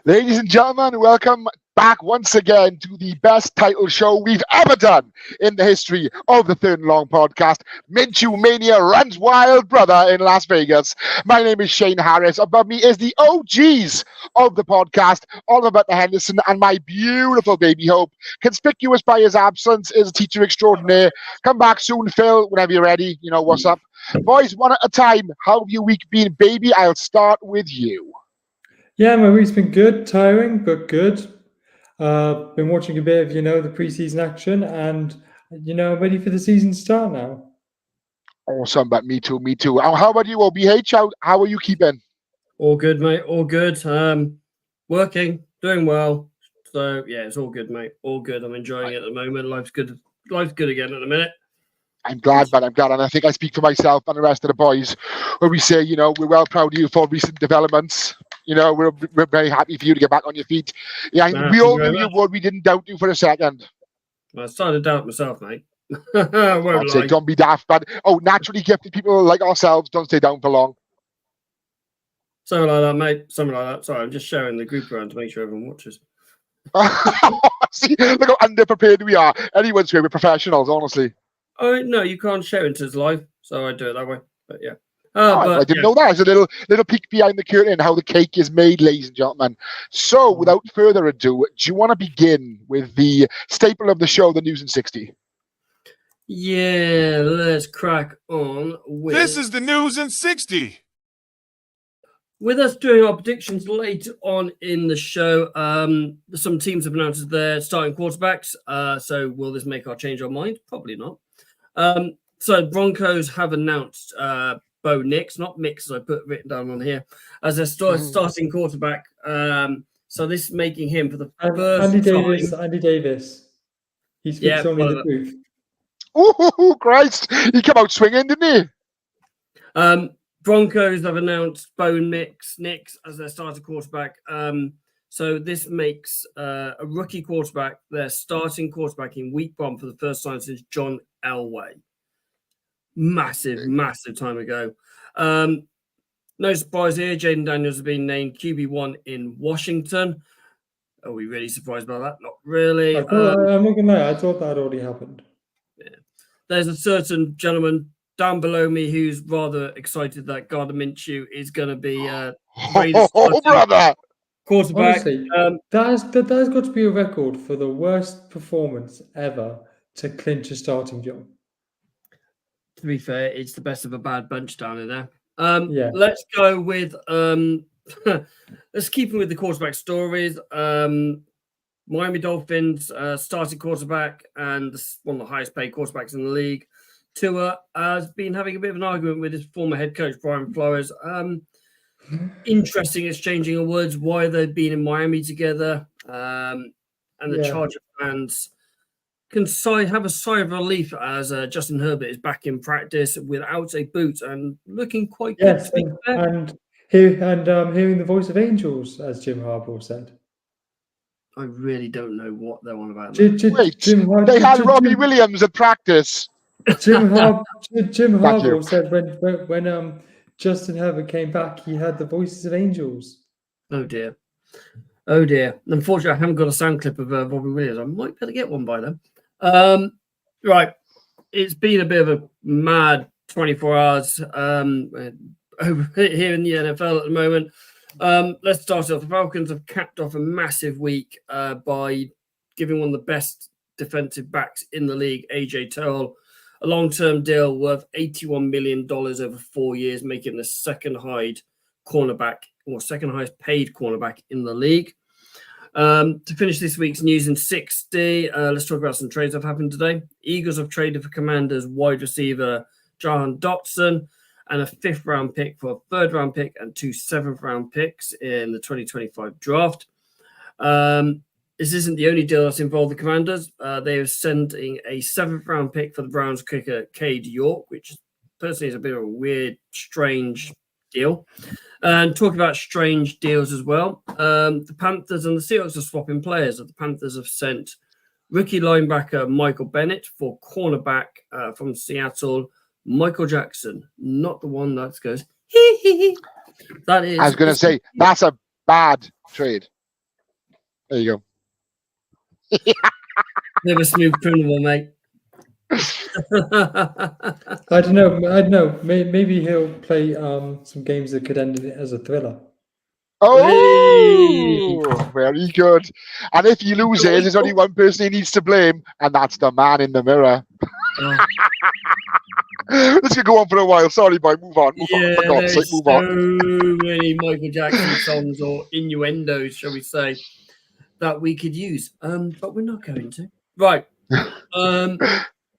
Ladies and gentlemen, welcome back once again to the best title show we've ever done in the history of the Third and Long podcast. Minshew Mania runs wild, brother, in Las Vegas. My name is Shane Harris. Above me is the OGs of the podcast, Oliver Butler Henderson, and my beautiful baby Hope. Conspicuous by his absence is a teacher extraordinaire. Come back soon, Phil, whenever you're ready. You know what's up. Boys, one at a time. How have your week been, baby? I'll start with you. Yeah, my week's been good, tiring, but good. Been watching a bit of, the preseason action, and, ready for the season to start now. Awesome, but me too. How about you, OBH? How are you keeping? All good, mate. All good. Working, doing well. So, yeah, it's all good, mate. All good. I'm enjoying it at the moment. Life's good. Life's good again at the minute. I'm glad, man. I'm glad. And I think I speak for myself and the rest of the boys when we say, we're well proud of you for recent developments. We're very happy for you to get back on your feet. Yeah, we all knew you would. We didn't doubt you for a second. I started to doubt myself, mate. Don't be daft, but naturally gifted people like ourselves don't stay down for long. Something like that, mate. Something like that. Sorry, I'm just sharing the group around to make sure everyone watches. See, look how underprepared we are. Anyone's here, we're professionals, honestly. Oh, no, you can't share it as live, so I do it that way. But yeah. I didn't know that. It's a little peek behind the curtain how the cake is made, ladies and gentlemen. So, without further ado, do you want to begin with the staple of the show, the News in 60? Yeah, let's crack on with... This is the News in 60. With us doing our predictions later on in the show, some teams have announced their starting quarterbacks. So, will this make our change our mind? Probably not. So, Broncos have announced... Bo Nix, not Mix, as I put written down on here, as their starting quarterback. So this is making him for the first time. Andy Davis. He speaks only in the booth. Oh, Christ. He came out swinging, didn't he? Broncos have announced Bo Nix as their starting quarterback. So this makes a rookie quarterback their starting quarterback in week one for the first time since John Elway. Massive time ago. No surprise here. Jaden Daniels has been named QB1 in Washington. Are we really surprised about that? Not really. I'm not going to lie. I thought that already happened. Yeah. There's a certain gentleman down below me who's rather excited that Gardner Minshew is going to be brother! Quarterback. Honestly, that has got to be a record for the worst performance ever to clinch a starting job. To be fair, it's the best of a bad bunch down in there. Yeah. Let's go with let's keep with the quarterback stories. Miami Dolphins starting quarterback and one of the highest paid quarterbacks in the league. Tua has been having a bit of an argument with his former head coach, Brian Flores. Interesting exchanging of words, why they've been in Miami together. And the Charger fans can have a sigh of relief as Justin Herbert is back in practice without a boot and looking quite good. Yes, and hearing the voice of angels, as Jim Harbaugh said. I really don't know what they're on about. They had Robbie Williams at practice. Jim Harbaugh said when Justin Herbert came back, he had the voices of angels. Oh dear. Unfortunately, I haven't got a sound clip of Robbie Williams. I might be able to get one by then. Right. It's been a bit of a mad 24 hours over here in the NFL at the moment. Let's start off. The Falcons have capped off a massive week by giving one of the best defensive backs in the league, AJ Terrell, a long-term deal worth $81 million over 4 years, making the second highest paid cornerback in the league. To finish this week's News in 60, let's talk about some trades that have happened today. Eagles have traded for Commanders wide receiver Jahan Dotson and a 5th-round pick for a 3rd-round pick and 2 7th-round picks in the 2025 draft. This isn't the only deal that's involved the Commanders. They are sending a 7th-round pick for the Browns kicker Cade York, which personally is a bit of a weird, strange deal. And talking about strange deals as well, the Panthers and the Seahawks are swapping players. The Panthers have sent rookie linebacker Michael Bennett for cornerback from Seattle, Michael Jackson, not the one that goes, hee hee hee. That is. I was going to say, that's a bad trade. There you Never smooth criminal, mate. I don't know. Maybe he'll play some games that could end it as a thriller. Oh, very good. And if he loses, there's only one person he needs to blame, and that's the man in the mirror. Oh, This could go on for a while. Sorry, boy. Move on. Move on. For God's there's sake, move so on. many Michael Jackson songs or innuendos, shall we say, that we could use. But we're not going to. Right.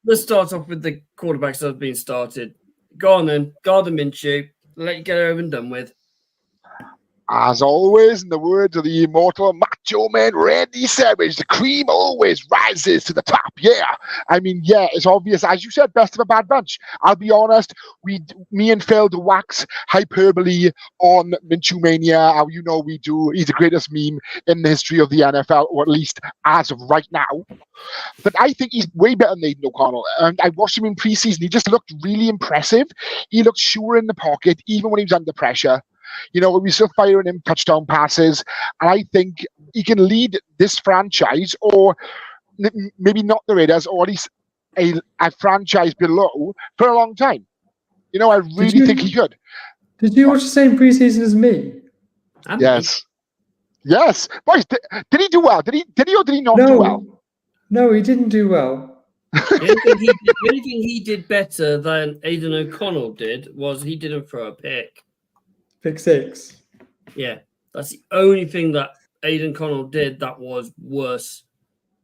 Let's start off with the quarterbacks that have been started. Go on then. Gardner Minshew. Let you get over and done with. As always, in the words of the immortal Macho Man Randy Savage, the cream always rises to the top. Yeah. I mean, yeah, it's obvious. As you said, best of a bad bunch. I'll be honest, me and Phil do wax hyperbole on Minshew Mania. How you know we do. He's the greatest meme in the history of the NFL, or at least as of right now. But I think he's way better than Aiden O'Connell. And I watched him in preseason. He just looked really impressive. He looked sure in the pocket, even when he was under pressure. You know, we still firing him touchdown passes. And I think he can lead this franchise, or maybe not the Raiders, or at least a franchise below for a long time. You know, I really think he could. Did you watch the same preseason as me? Yes. Yes. Boys, did he do well? Did he or did he not do well? No, he didn't do well. The only thing he did better than Aiden O'Connell did was he didn't throw a pick. Pick 6. Yeah, that's the only thing that Aiden O'Connell did that was worse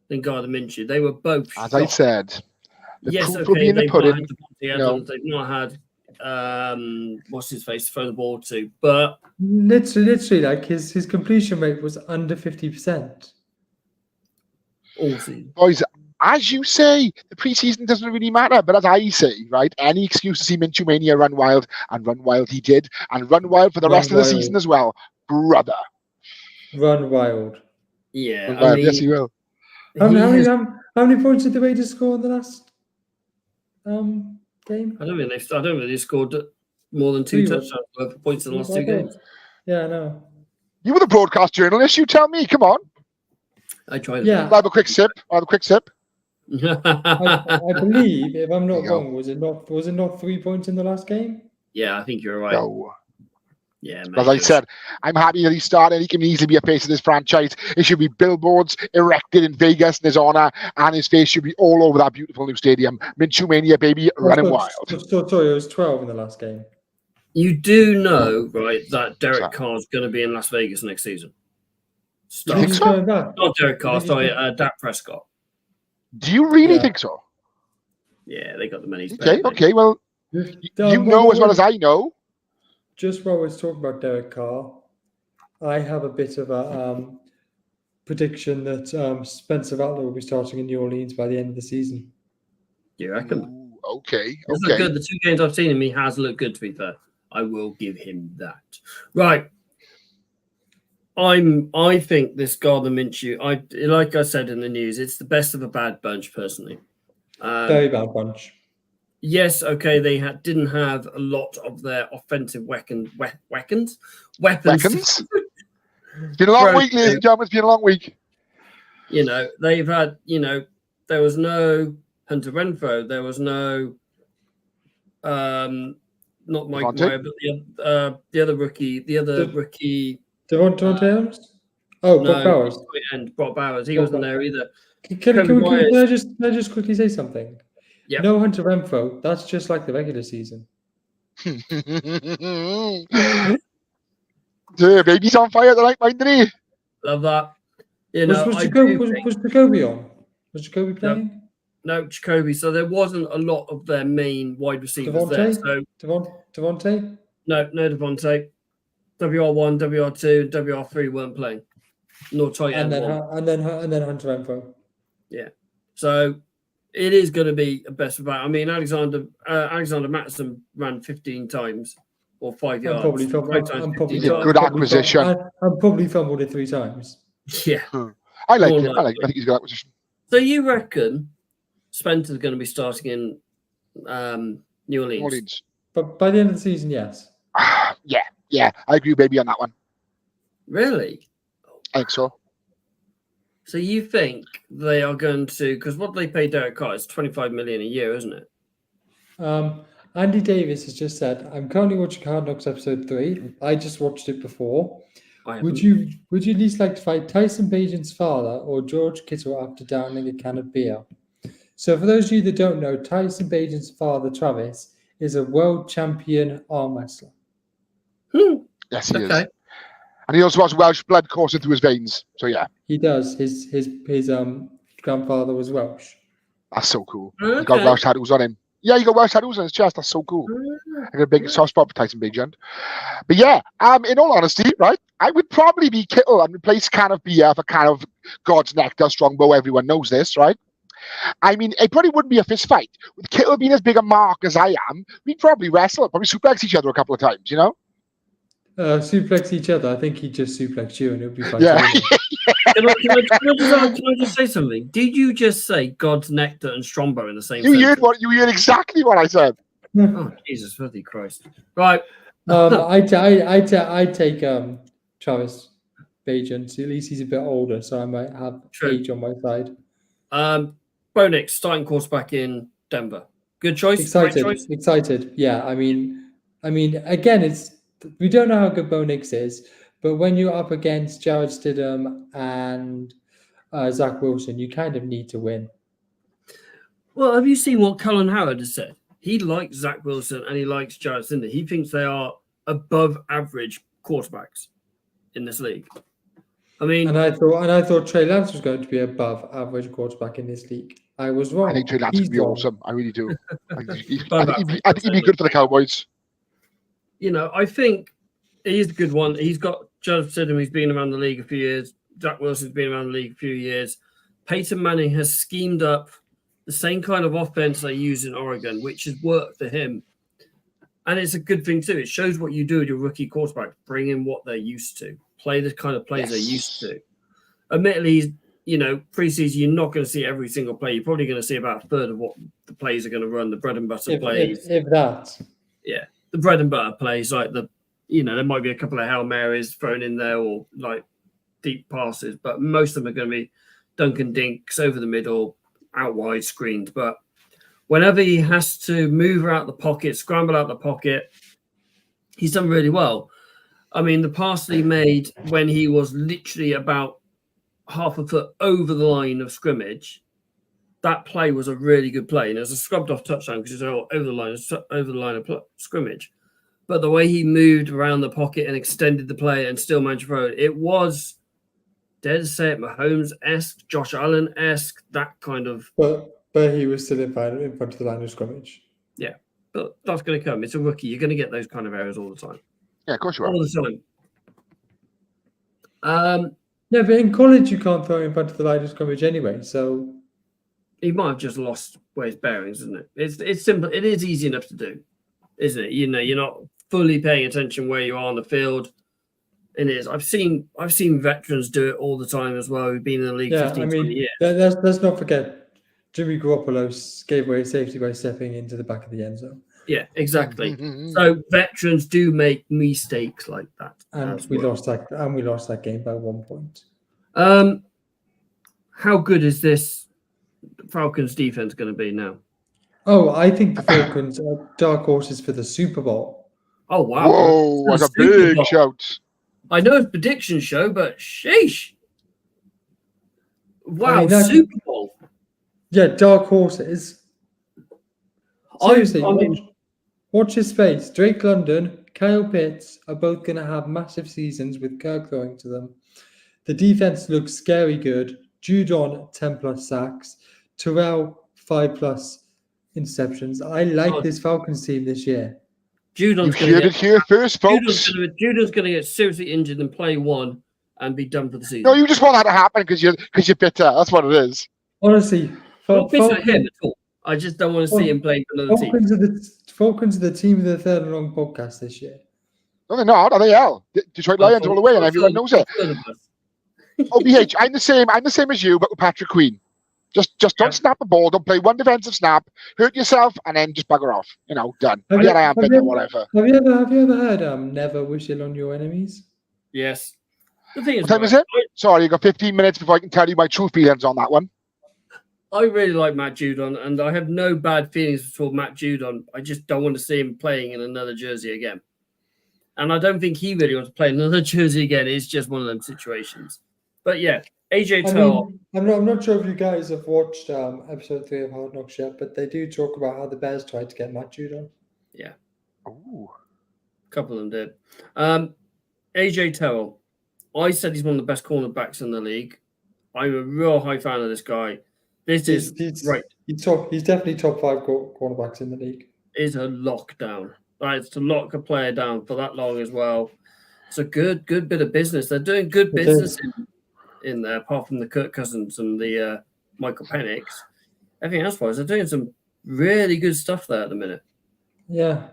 than Gardner Minshew. They were both As shot. I said, the yes, proof will be okay, in the they've not pudding. had Devontae Adams, they've not had what's his face to throw the ball to, but Literally, like his completion rate was under 50%. awesome. Boys, as you say, the preseason doesn't really matter. But as I say, right, any excuse to see Minshew Mania run wild, and run wild he did, and run wild for the rest of the season as well, brother. Run wild. Yeah, Run wild. I mean, Yes, he will. How many points did the Raiders score in the last game? I don't think they scored more than 2 touchdowns worth of points in the last 2 games. Yeah, I know. You were the broadcast journalist. You tell me. Come on. I tried. Yeah. I'll have a quick sip. I believe, if I'm not wrong, was it not 3 points in the last game? Yeah, I think you're right. No. Yeah, As I said, I'm happy that he started. He can easily be a face of this franchise. It should be billboards erected in Vegas in his honor, and his face should be all over that beautiful new stadium. Minshew Mania, baby, running wild. Sorry, it was 12 in the last game. You do know, right, that Derek Carr's going to be in Las Vegas next season. You think so? Not Derek Carr, sorry, Dak Prescott. Do you really think so? Yeah, they got the money. Okay, well, you know as well as I know. Just while we're talking about Derek Carr, I have a bit of a prediction that Spencer Rattler will be starting in New Orleans by the end of the season. You reckon? Ooh, okay. Good. The 2 games I've seen him, he has looked good, to be fair. I will give him that. Right. I think this Gardner Minshew, like I said in the news, it's the best of a bad bunch, personally. Very bad bunch. Yes, okay, they didn't have a lot of their offensive weapons. It's been a long week, ladies and gentlemen. It's been a long week. You know, they've had, there was no Hunter Renfro. There was no, not Mike Meyer, but the other rookie. Devontae Adams? Oh, no, Brock Bowers. And Brock Bowers. He wasn't there either. Can I just quickly say something? Yep. No Hunter Renfro. That's just like the regular season. The baby's on fire tonight, mind he? Love that. Was Jacoby on? Was Jacoby playing? No, Jacoby. So there wasn't a lot of their main wide receivers Devontae? there. So Devontae? No Devontae. WR1, WR2, and WR3 weren't playing. Nor tight end. And then Hunter Renfro. Yeah. So it is going to be a best of about. I mean, Alexander Mattison ran 15 times or 5 yards. Good acquisition. I'm probably fumbled it 3 times. Yeah. I like him. I think he's a good acquisition. So you reckon Spencer's going to be starting in New Orleans? But by the end of the season, yes. Yeah, I agree, baby, on that one. Really? I think so. So you think they are going to, because what they pay Derek Carr is $25 million a year, isn't it? Andy Davis has just said, "I'm currently watching Hard Knocks episode 3. I just watched it before. I Would haven't. you at least like to fight Tyson Bagent's father or George Kittle after downing a can of beer?" So for those of you that don't know, Tyson Bagent's father, Travis, is a world champion arm wrestler. Yes, he Okay. is. And he also has Welsh blood coursing through his veins. So yeah, He does. His grandfather was Welsh. that's so cool. Okay. He got Welsh tattoos on him. Yeah, he got Welsh tattoos on his chest. That's so cool. I got a big soft spot for Tyson Bagent. But yeah, in all honesty, right, I would probably be Kittle and replace can of beer for kind of God's nectar, strongbow. Everyone knows this, right? I mean, it probably wouldn't be a fist fight. With Kittle being as big a mark as I am, we'd probably wrestle, probably suplex each other a couple of times, you know? Suplex each other. I think he just suplexed you and it would be fine. Yeah. Can I just say something? Did you just say God's nectar and strongbow in the same You sentence? heard exactly what I said. Oh, Jesus, bloody Christ. Right. I take Travis Bagent. At least he's a bit older, so I might have True. age on my side. Bo Nix, starting quarterback in Denver. Good choice. Excited, Great choice. excited. Yeah, I mean, again, we don't know how good Bo Nix is, but when you're up against Jared Stidham and Zach Wilson, you kind of need to win. Well, have you seen what Cullen Howard has said? He likes Zach Wilson and he likes Jared Stidham. He thinks they are above average quarterbacks in this league. I mean, And I thought Trey Lance was going to be above average quarterback in this league. I was wrong. I think Trey Lance would be wrong. awesome. I really do. I think But he'd be good for the Cowboys. you know, I think he's a good one. He's got Jared Stidham, he's been around the league a few years. Zach Wilson's been around the league a few years. Peyton Manning has schemed up the same kind of offense they use in Oregon, which has worked for him. And it's a good thing too. It shows what you do with your rookie quarterback. Bring in what they're used to. Play the kind of plays they're used to. Admittedly, you know, preseason, you're not going to see every single play. You're probably going to see about a third of what the plays are going to run, the bread and butter plays. If that. Yeah. The bread and butter plays, like there might be a couple of Hail Marys thrown in there or like deep passes, but most of them are going to be Duncan Dinks over the middle, out wide screened. But whenever he has to move out the pocket, scramble out the pocket, he's done really well. I mean, the pass that he made when he was literally about half a foot over the line of scrimmage, that play was a really good play. And it was a scrubbed off touchdown because it's over the line of scrimmage. But the way he moved around the pocket and extended the play and still managed to throw it was, dare to say it, Mahomes-esque, Josh Allen-esque, that kind of. But he was still in front of the line of scrimmage. Yeah, but that's going to come. It's a rookie. You're going to get those kind of errors all the time. Yeah, of course you are. All the time. Yeah, but in college you can't throw in front of the line of scrimmage anyway. So he might have just lost where his bearings, isn't it? It's simple. It is easy enough to do, isn't it? You know, you're not fully paying attention where you are on the field. It is. I've seen veterans do it all the time as well. Who've been in the league 15, 20 years. Let's not forget Jimmy Garoppolo gave away safety by stepping into the back of the end zone. Yeah, exactly. So veterans do make mistakes like that. And we lost that game by 1 point. How good is this Falcons defense going to be now? Oh, I think the Falcons are dark horses for the Super Bowl. Oh, wow. Whoa, that's a big shout. I know it's a prediction show, but sheesh. Wow, I mean, Super Bowl. Yeah, dark horses. Seriously, watch his face. Drake London, Kyle Pitts are both going to have massive seasons with Kirk throwing to them. The defense looks scary good. Judon, 10+ sacks. Terrell, 5+ interceptions. I like this Falcons team this year. Judon's you heard it here first, folks. Judon's going to get seriously injured and play one and be done for the season. No, you just want that to happen because you're bitter. That's what it is. Honestly, I'm not bitter at him at all. I just don't want to see him playing for another team. Falcons are the team of the Third and Long podcast this year. No, they're not. Are they? Hell, Detroit Lions all the way, and everyone knows it. Oh, BH, I'm the same as you, but with Patrick Queen. Just don't snap the ball. Don't play one defensive snap. Hurt yourself, and then just bugger off. You know, done. Yeah, I am bitter, whatever. Have you ever heard never wish ill on your enemies? Yes. The thing is, What time is right, it? Sorry, you got 15 minutes before I can tell you my true feelings on that one. I really like Matt Judon, and I have no bad feelings toward Matt Judon. I just don't want to see him playing in another jersey again. And I don't think he really wants to play in another jersey again. It's just one of them situations. But yeah, AJ Terrell. I'm not sure if you guys have watched episode 3 of Hard Knocks yet, but they do talk about how the Bears tried to get Matt Judon. Yeah. Ooh. A couple of them did. AJ Terrell. I said he's one of the best cornerbacks in the league. I'm a real high fan of this guy. This is right. He's definitely top 5 cornerbacks in the league. Is a lockdown. Right, it's to lock a player down for that long as well. It's a good bit of business. They're doing good business in there, apart from the Kirk Cousins and the Michael Penix. Everything else wise, they're doing some really good stuff there at the minute. Yeah.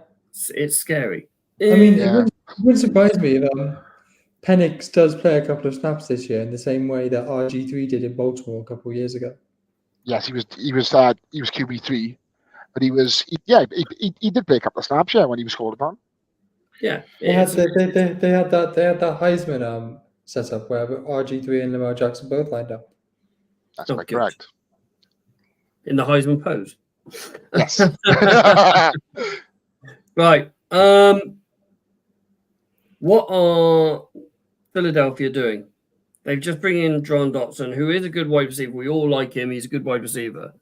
It's scary. I mean, it wouldn't surprise me if Penix does play a couple of snaps this year in the same way that RG3 did in Baltimore a couple of years ago. Yes, he was QB3, but he did play a couple of snaps, when he was called upon. Yeah, they had that Heisman setup where RG3 and Lamar Jackson both lined up. That's quite correct. In the Heisman pose. Yes. Right. What are Philadelphia doing? They've just bring in John Dotson, who is a good wide receiver. We all like him. He's a good wide receiver.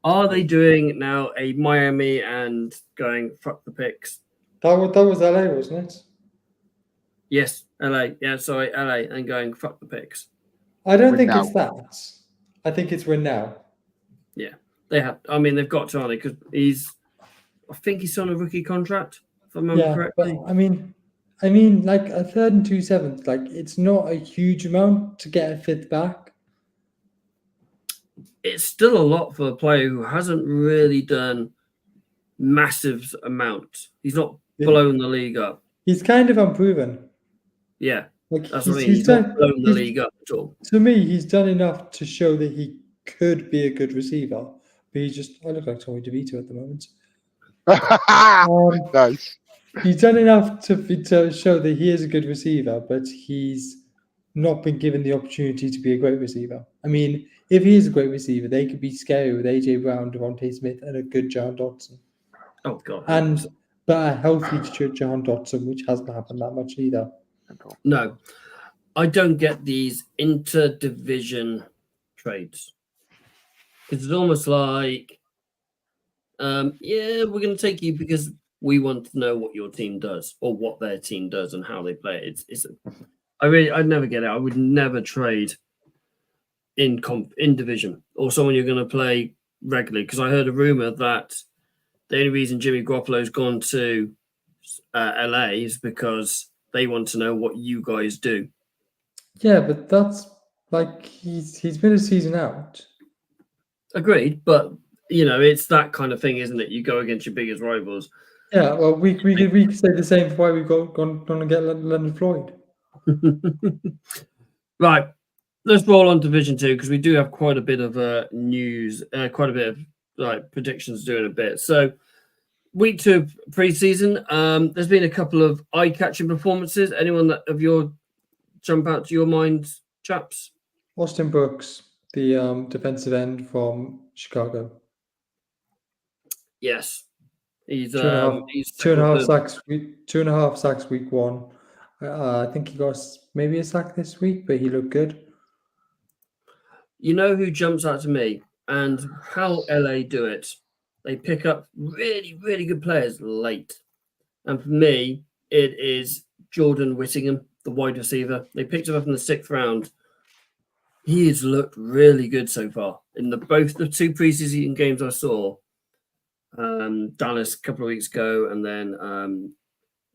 Are they doing now a Miami and going fuck the picks? That was LA, wasn't it? Yes, LA. Yeah, sorry, LA, and going fuck the picks. I don't think it's that. I think it's win now. Yeah, they have. I mean, they've got to, aren't they? Because I think he's on a rookie contract, if I remember correctly. But I mean, like a 3rd and 2 sevenths, like it's not a huge amount to get a 5th back. It's still a lot for a player who hasn't really done massive amounts. He's not blown the league up. He's kind of unproven. Yeah, like that's what I mean. He's not blown the league up at all. To me, he's done enough to show that he could be a good receiver. But I look like Tommy DeVito at the moment. Nice. He's done enough to show that he is a good receiver, but he's not been given the opportunity to be a great receiver. I mean, if he is a great receiver, they could be scary with AJ Brown, Devontae Smith, and a good John Dotson. Oh God! But a healthy John Dotson, which hasn't happened that much either. No, I don't get these inter-division trades. It's almost like, we're going to take you because we want to know what your team does or what their team does and how they play. I'd never get it. I would never trade in division or someone you're going to play regularly, because I heard a rumor that the only reason Jimmy Garoppolo's gone to LA is because they want to know what you guys do. Yeah, but that's like he's been a season out. Agreed, but it's that kind of thing, isn't it? You go against your biggest rivals. Yeah, well, we could say the same for why we've gone to get Leonard Floyd. Right, let's roll on Division 2 because we do have quite a bit of news, quite a bit of predictions to do in a bit. So, week 2 preseason, there's been a couple of eye-catching performances. Anyone that of your jump out to your mind, chaps? Austin Brooks, the defensive end from Chicago. Yes, he's two and a half sacks week 1. I think he got maybe a sack this week, but he looked good. You know who jumps out to me and how LA do it? They pick up really, really good players late. And for me, it is Jordan Whittingham, the wide receiver. They picked him up in the 6th round. He has looked really good so far. In both the 2 preseason games I saw, Dallas a couple of weeks ago and then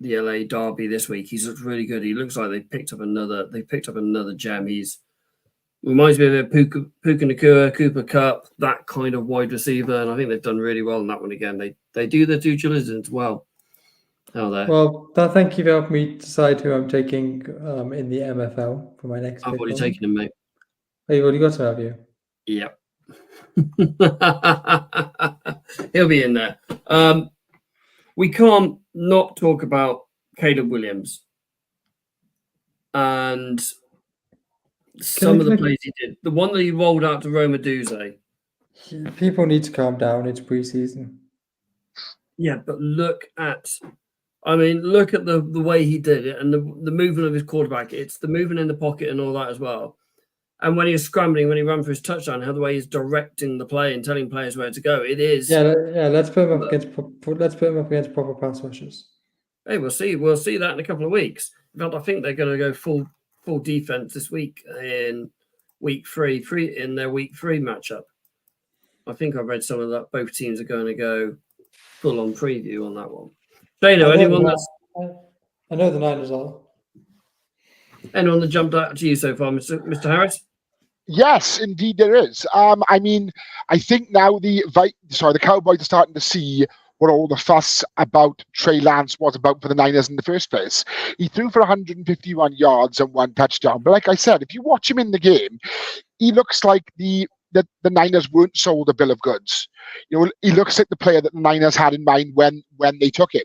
the LA Derby this week, he's looked really good. He looks like they picked up another gem. He's reminds me of a Puka Nacua, Cooper Kupp, that kind of wide receiver, and I think they've done really well in that one again. They do their due diligence well. Well, thank you for helping me decide who I'm taking in the MFL for my next. I've already taken him, mate. Oh, you've already got to, have you? Yep. He'll be in there. We can't not talk about Caleb Williams. And Some of the plays he did. The one that he rolled out to Roma Duze. People need to calm down. It's preseason. Yeah, but look at the way he did it and the movement of his quarterback. It's the movement in the pocket and all that as well. And when he was scrambling, when he ran for his touchdown, how the way he's directing the play and telling players where to go, it is. Yeah. Let's put him up against proper pass rushers. Hey, we'll see. We'll see that in a couple of weeks. In fact, I think they're going to go full defense this week in week three in their week 3 matchup. I think I read some of that. Both teams are going to go full on preview on that one. Dano, anyone I know the Niners are. Anyone that jumped out to you so far, Mr. Harris? Yes, indeed there is. I mean, I think now the Cowboys are starting to see what all the fuss about Trey Lance was about for the Niners in the first place. He threw for 151 yards and 1 touchdown. But like I said, if you watch him in the game, he looks like the Niners weren't sold a bill of goods. You know, he looks like the player that the Niners had in mind when they took him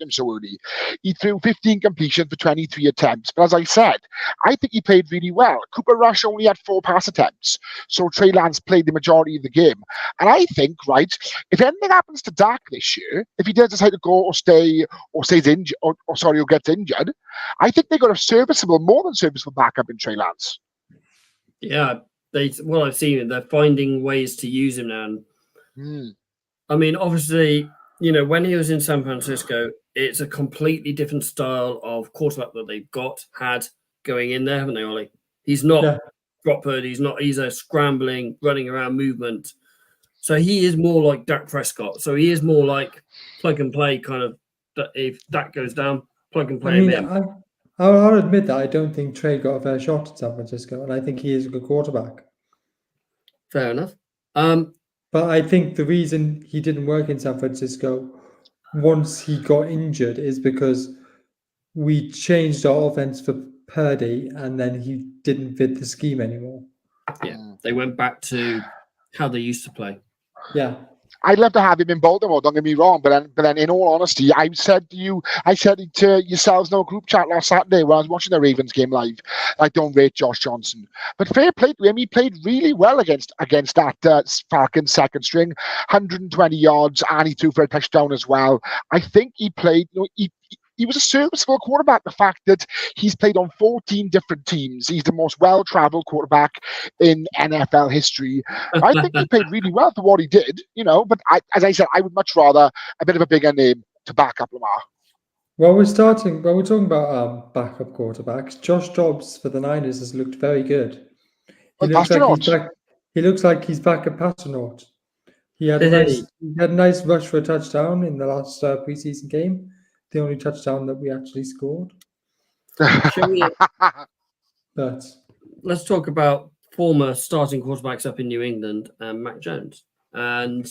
so early. He threw 15 completions for 23 attempts. But as I said, I think he played really well. Cooper Rush only had 4 pass attempts. So Trey Lance played the majority of the game. And I think, right, if anything happens to Dak this year, if he does decide to go or stays injured, or gets injured, I think they got a more than serviceable backup in Trey Lance. Yeah. I've seen it. They're finding ways to use him now. I mean, obviously, you know, when he was in San Francisco, it's a completely different style of quarterback that they've had going in there, haven't they, Ollie? He's not Brock Purdy. He's a scrambling, running around movement. So he is more like Dak Prescott. So he is more like plug and play kind of. If Dak goes down, plug and play him in. I'll admit that I don't think Trey got a fair shot at San Francisco, and I think he is a good quarterback. Fair enough. But I think the reason he didn't work in San Francisco once he got injured is because we changed our offense for Purdy, and then he didn't fit the scheme anymore. Yeah, they went back to how they used to play. Yeah. I'd love to have him in Baltimore, don't get me wrong, but then in all honesty, I said to yourselves in our group chat last Saturday when I was watching the Ravens game live, I don't rate Josh Johnson. But fair play to him, he played really well against that Falcons second string, 120 yards, and he threw for a touchdown as well. I think he played, he was a serviceable quarterback. The fact that he's played on 14 different teams, he's the most well-traveled quarterback in NFL history. I think he played really well for what he did, But as I said, I would much rather a bit of a bigger name to back up Lamar. Well, we're talking about backup quarterbacks. Josh Dobbs for the Niners has looked very good. He looks like he's back at Paternaut. He had a nice rush for a touchdown in the last preseason game. The only touchdown that we actually scored. But let's talk about former starting quarterbacks up in New England and Mac Jones. And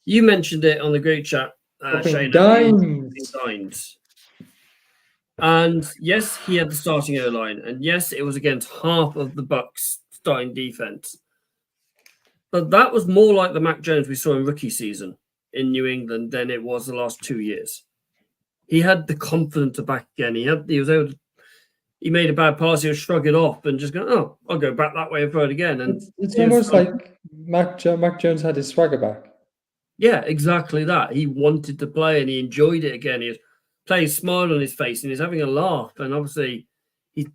you mentioned it on the group chat, Shane. Dimes. And yes, he had the starting O-line. And yes, it was against half of the Bucs starting defense. But that was more like the Mac Jones we saw in rookie season in New England than it was the last 2 years. He had the confidence to back again. He made a bad pass, he would shrug it off and just go, "Oh, I'll go back that way and throw it again." And it's almost like Mac Jones had his swagger back. Yeah, exactly that. He wanted to play and he enjoyed it again. He was playing, smile on his face, and he's having a laugh. And obviously, he's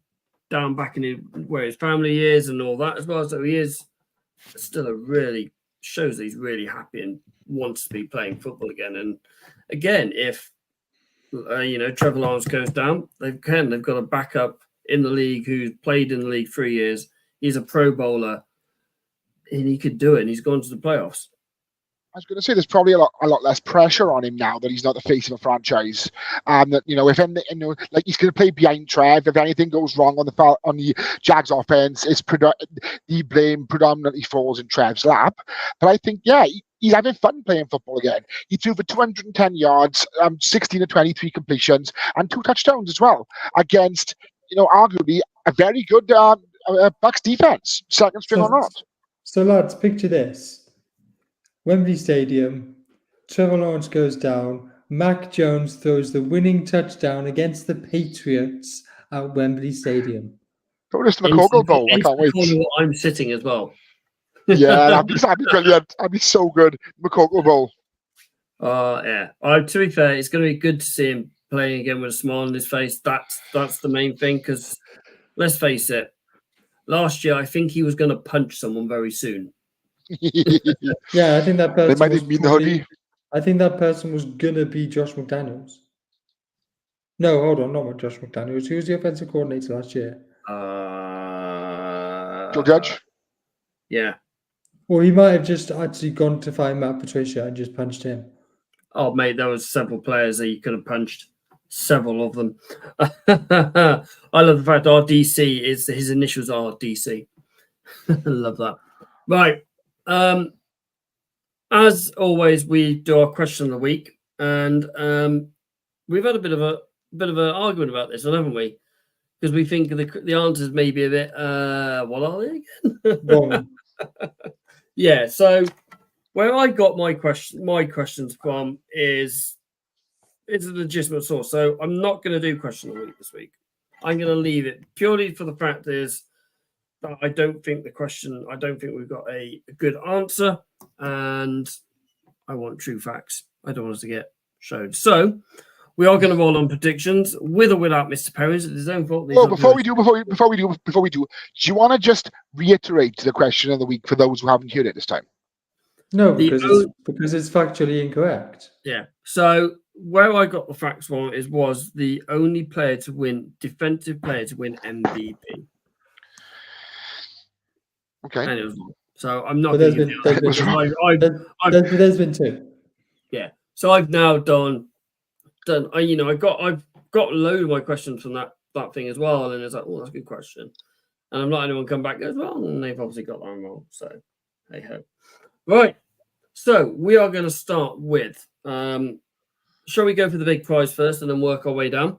down back in where his family is and all that as well. So he is still shows that he's really happy and wants to be playing football again. And again, if Trevor Lawrence goes down, they've got a backup in the league who's played in the league 3 years. He's a Pro Bowler, and he could do it. And he's gone to the playoffs. I was going to say there's probably a lot less pressure on him now that he's not the face of a franchise. That if anything, he's going to play behind Trev. If anything goes wrong on the Jags offense, the blame predominantly falls in Trev's lap. But I think he's having fun playing football again. He threw for 210 yards, 16 to 23 completions, and 2 touchdowns as well against arguably a very good Bucs defense, second string or not. So lads, picture this. Wembley Stadium, Trevor Lawrence goes down, Mac Jones throws the winning touchdown against the Patriots at Wembley Stadium. Don't listen to the McCogle Bowl. I can't wait. What I'm sitting as well. Yeah, that'd be brilliant. That'd be so good. McCogle Bowl. Yeah. To be fair, it's going to be good to see him playing again with a smile on his face. That's the main thing, because let's face it, last year I think he was going to punch someone very soon. Yeah, I think that person. They might even mean the hoodie. I think that person was gonna be Josh McDaniels. No, hold on, not Josh McDaniels. Who was the offensive coordinator last year? Joe Judge. Yeah. Well, he might have just actually gone to find Matt Patricia and just punched him. Oh, mate, there was several players that he could have punched. Several of them. I love the fact RDC is his initials are DC. I love that. Right. As always, we do our question of the week, and we've had a bit of an argument about this, haven't we? Because we think the answers may be a bit. What are they again? Wrong. Yeah. So where I got my questions from is it's a legitimate source. So I'm not going to do question of the week this week. I'm going to leave it purely for the fact is that I don't think we've got a good answer, and I want true facts. I don't want us to get showed. So we are going to roll on predictions with or without Mr. Perrins. It's his own fault. Well, before we do, do you want to just reiterate the question of the week for those who haven't heard it this time? No, because it's factually incorrect. Yeah. So where I got the facts from was the only defensive player to win MVP. Okay. And it was wrong. So I'm not. But there's been two. Yeah. So I've now done. I've got a load of my questions from that thing as well, and it's like, oh, that's a good question. And I'm not anyone come back as well, and they've obviously got that wrong. So hey ho. Right. So we are going to start with. Shall we go for the big prize first, and then work our way down?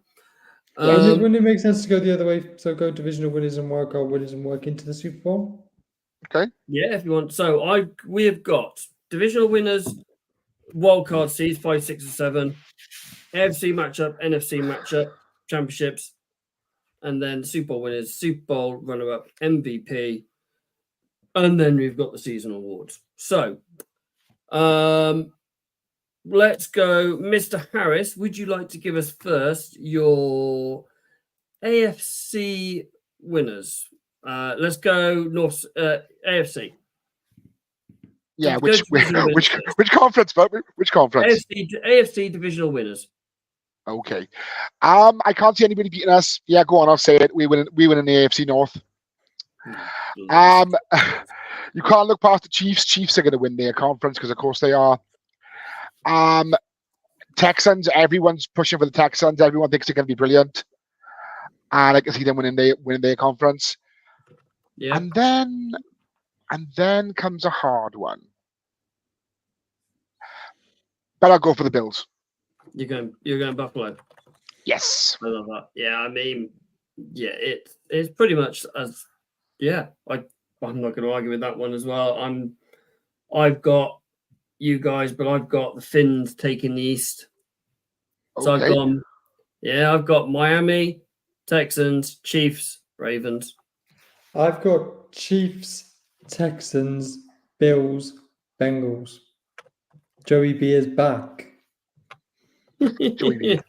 Wouldn't it make sense to go the other way? So go divisional winners and work our winners and work into the Super Bowl. Okay. Yeah, if you want. So we have got divisional winners, wildcard seeds 5, 6, and 7, AFC matchup, NFC matchup, championships, and then Super Bowl winners, Super Bowl runner-up, MVP, and then we've got the season awards. So, let's go, Mr. Harris. Would you like to give us first your AFC winners? Let's go North AFC. Yeah, which conference? But which conference? AFC divisional winners. Okay. I can't see anybody beating us. Yeah, go on. I'll say it. We win in the AFC North. You can't look past the Chiefs. Chiefs are going to win their conference because, of course, they are. Texans. Everyone's pushing for the Texans. Everyone thinks they're going to be brilliant, and I can see them winning their conference. Yeah. And then comes a hard one. But I'll go for the Bills. You're going Buffalo. Yes. I love that. Yeah, I mean, yeah, it's pretty much as I'm not going to argue with that one as well. I've got you guys, but I've got the Finns taking the East. So Okay. I've got Miami, Texans, Chiefs, Ravens. I've got Chiefs, Texans, Bills, Bengals. Joey B is back. Joey B.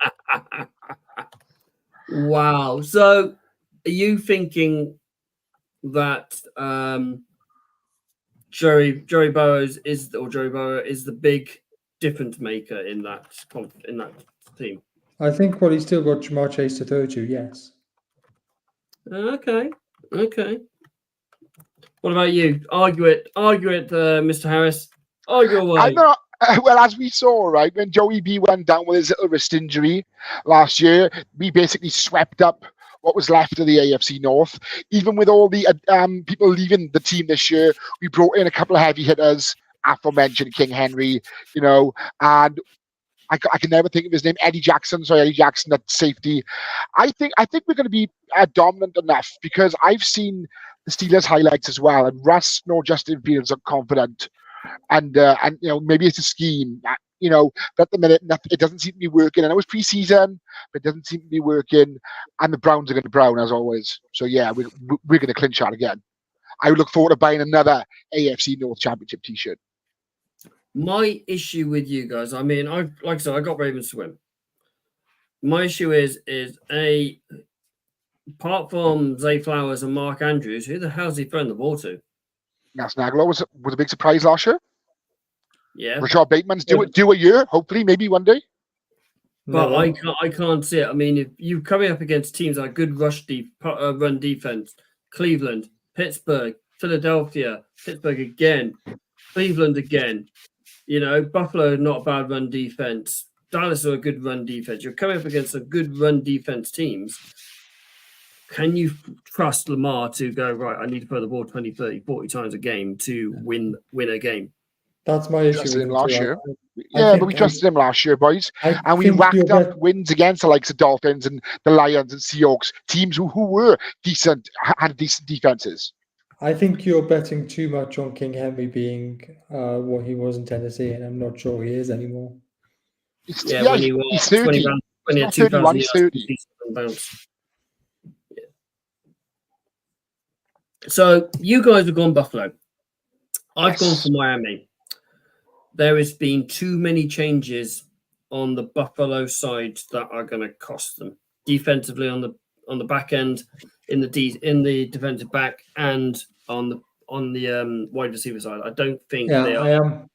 Wow. So are you thinking that Joey Burrow is the big difference maker in that team? I think he's still got Jamar Chase to throw to, yes. Okay. What about you? Argue it, Mr. Harris. Argue away. I'm not. Well, as we saw, right, when Joey B went down with his little wrist injury last year, we basically swept up what was left of the AFC North. Even with all the people leaving the team this year, we brought in a couple of heavy hitters, aforementioned King Henry, and I can never think of his name, Eddie Jackson, at safety. I think we're going to be dominant enough because I've seen the Steelers highlights as well, and Russ nor Justin Fields are confident. And maybe it's a scheme. But at the minute, it doesn't seem to be working. I know it's pre-season, but it doesn't seem to be working. And the Browns are going to brown as always. So yeah, we're going to clinch that again. I look forward to buying another AFC North Championship T-shirt. My issue with you guys, I mean, like I said, I got Ravens to win. My issue is apart from Zay Flowers and Mark Andrews, who the hell's he throwing the ball to? Nelson Aguilar was a big surprise last year. Yeah, Rashad Bateman's do a year, hopefully, maybe one day. But I can't see it. I mean, if you're coming up against teams like good run defense, Cleveland, Pittsburgh, Philadelphia, Pittsburgh again, Cleveland again. Buffalo not a bad run defense. Dallas are a good run defense. You're coming up against some good run defense teams. Can you trust Lamar to go, right, I need to throw the ball 20, 30, 40 times a game to win a game? That's my issue with him last year. But we trusted him last year, boys. And we racked up wins against the likes of Dolphins and the Lions and Seahawks, teams who were had decent defenses. I think you're betting too much on King Henry being what he was in Tennessee, and I'm not sure he is anymore. He's 30. He's 30. He's 31, he's 30. Yeah. So you guys have gone Buffalo. I've gone for Miami. There has been too many changes on the Buffalo side that are going to cost them defensively on the back end, in the defensive back, and on the wide receiver side. I don't think they are.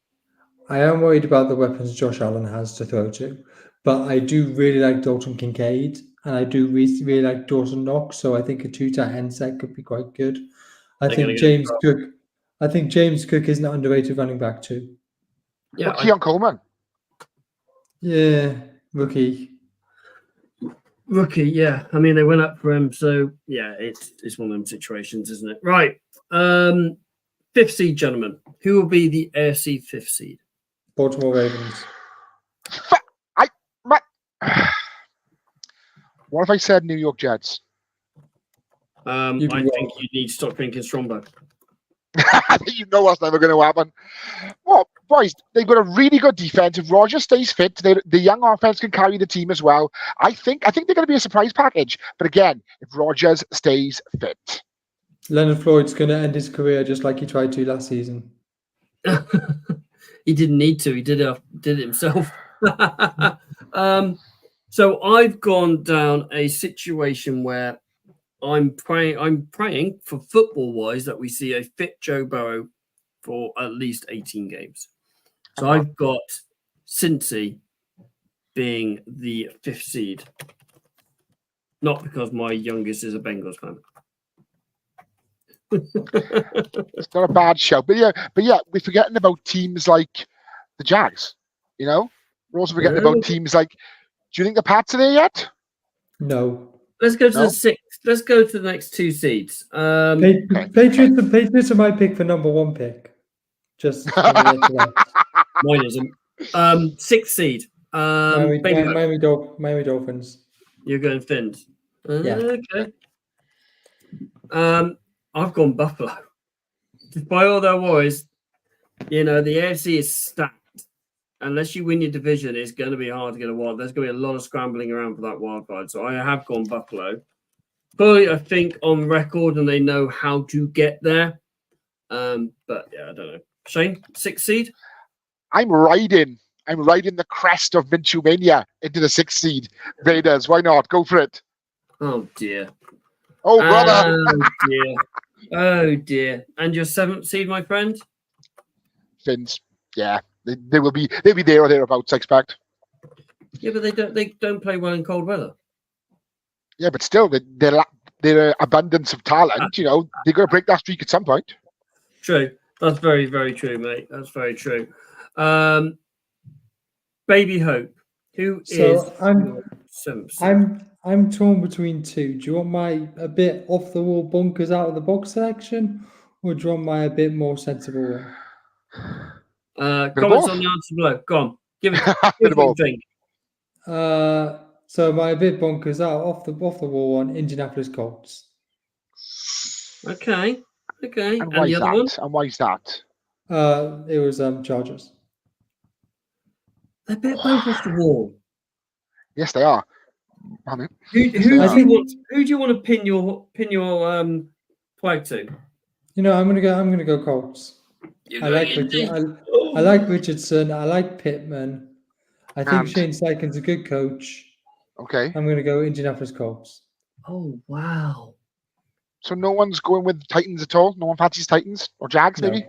I am worried about the weapons Josh Allen has to throw to, but I do really like Dalton Kincaid, and I do really like Dawson Knox. So I think a 2 tight end set could be quite good. I think James Cook is an underrated running back too. Yeah, Keon Coleman. Yeah, rookie. Yeah. I mean, they went up for him, so yeah, it's one of them situations, isn't it? Right. 5th seed, gentlemen. Who will be the AFC 5th seed? Baltimore Ravens. What if I said New York Jets? I think you need to stop drinking Strongbow. I think what's never going to happen. Well, boys, they've got a really good defense. If Rodgers stays fit, the young offense can carry the team as well. I think they're going to be a surprise package. But again, if Rodgers stays fit. Leonard Floyd's going to end his career just like he tried to last season. He didn't need to. He did it himself. So I've gone down a situation where I'm praying for football-wise that we see a fit Joe Burrow for at least 18 games. So I've got Cincy being the 5th seed. Not because my youngest is a Bengals fan. It's not a bad show. But yeah, we're forgetting about teams like the Jags. We're also forgetting about teams like, do you think the Pats are there yet? No. Let's go to the 6th. Let's go to the next 2 seeds. Patriots are my pick for number 1 pick. Just mine isn't. 6th seed. Miami Dolphins. You're going Fins. Yeah. Okay. I've gone Buffalo. Despite all their worries, the AFC is stacked. Unless you win your division, it's going to be hard to get a wild. There's going to be a lot of scrambling around for that wild card. So I have gone Buffalo. Fully, I think, on record, and they know how to get there. But yeah, I don't know. Shane, 6th seed? I'm riding the crest of Minshew Mania into the 6th seed. Raiders, why not? Go for it. Oh dear. Oh brother. Oh dear. Oh dear. And your 7th seed, my friend? Fins. Yeah. They'll be there or thereabouts, I expect. Yeah, but they don't play well in cold weather. Yeah, but still, their abundance of talent, they're going to break that streak at some point. True. That's very, very true, mate. That's very true. Baby Hope, who is I'm torn between 2. Do you want my a bit off the wall bunkers out of the box selection, or do you want my a bit more sensible one? Comments on the answer below. Go on. Give it what you think. So my bit bonkers out off the wall one, Indianapolis Colts. Okay. And why is that? It was Chargers. They're both off the wall. Yes, they are. I mean, Who they do are. you want to pin your flag to? I'm gonna go Colts. I like Richardson. I like Pittman. I think And- Shane Steichen's a good coach. Okay. I'm gonna go Indianapolis Colts. Oh wow! So no one's going with Titans at all? No one fancies Titans or Jags, No. maybe?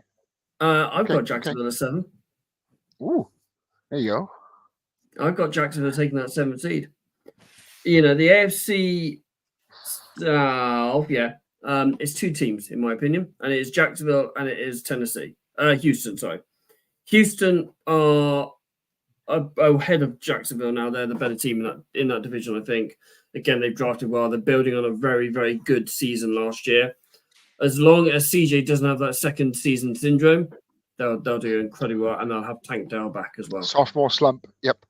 I've got Okay. Jacksonville at 7. Ooh, there you go. I've got Jacksonville taking that 7th seed. The AFC South, it's 2 teams in my opinion, and it is Jacksonville and it is Houston. Sorry, Houston are ahead of Jacksonville now. They're the better team in that division, I think. Again, they've drafted well. They're building on a very, very good season last year. As long as CJ doesn't have that second season syndrome, they'll do incredibly well, and they'll have Tank Dell back as well. Sophomore slump. Yep.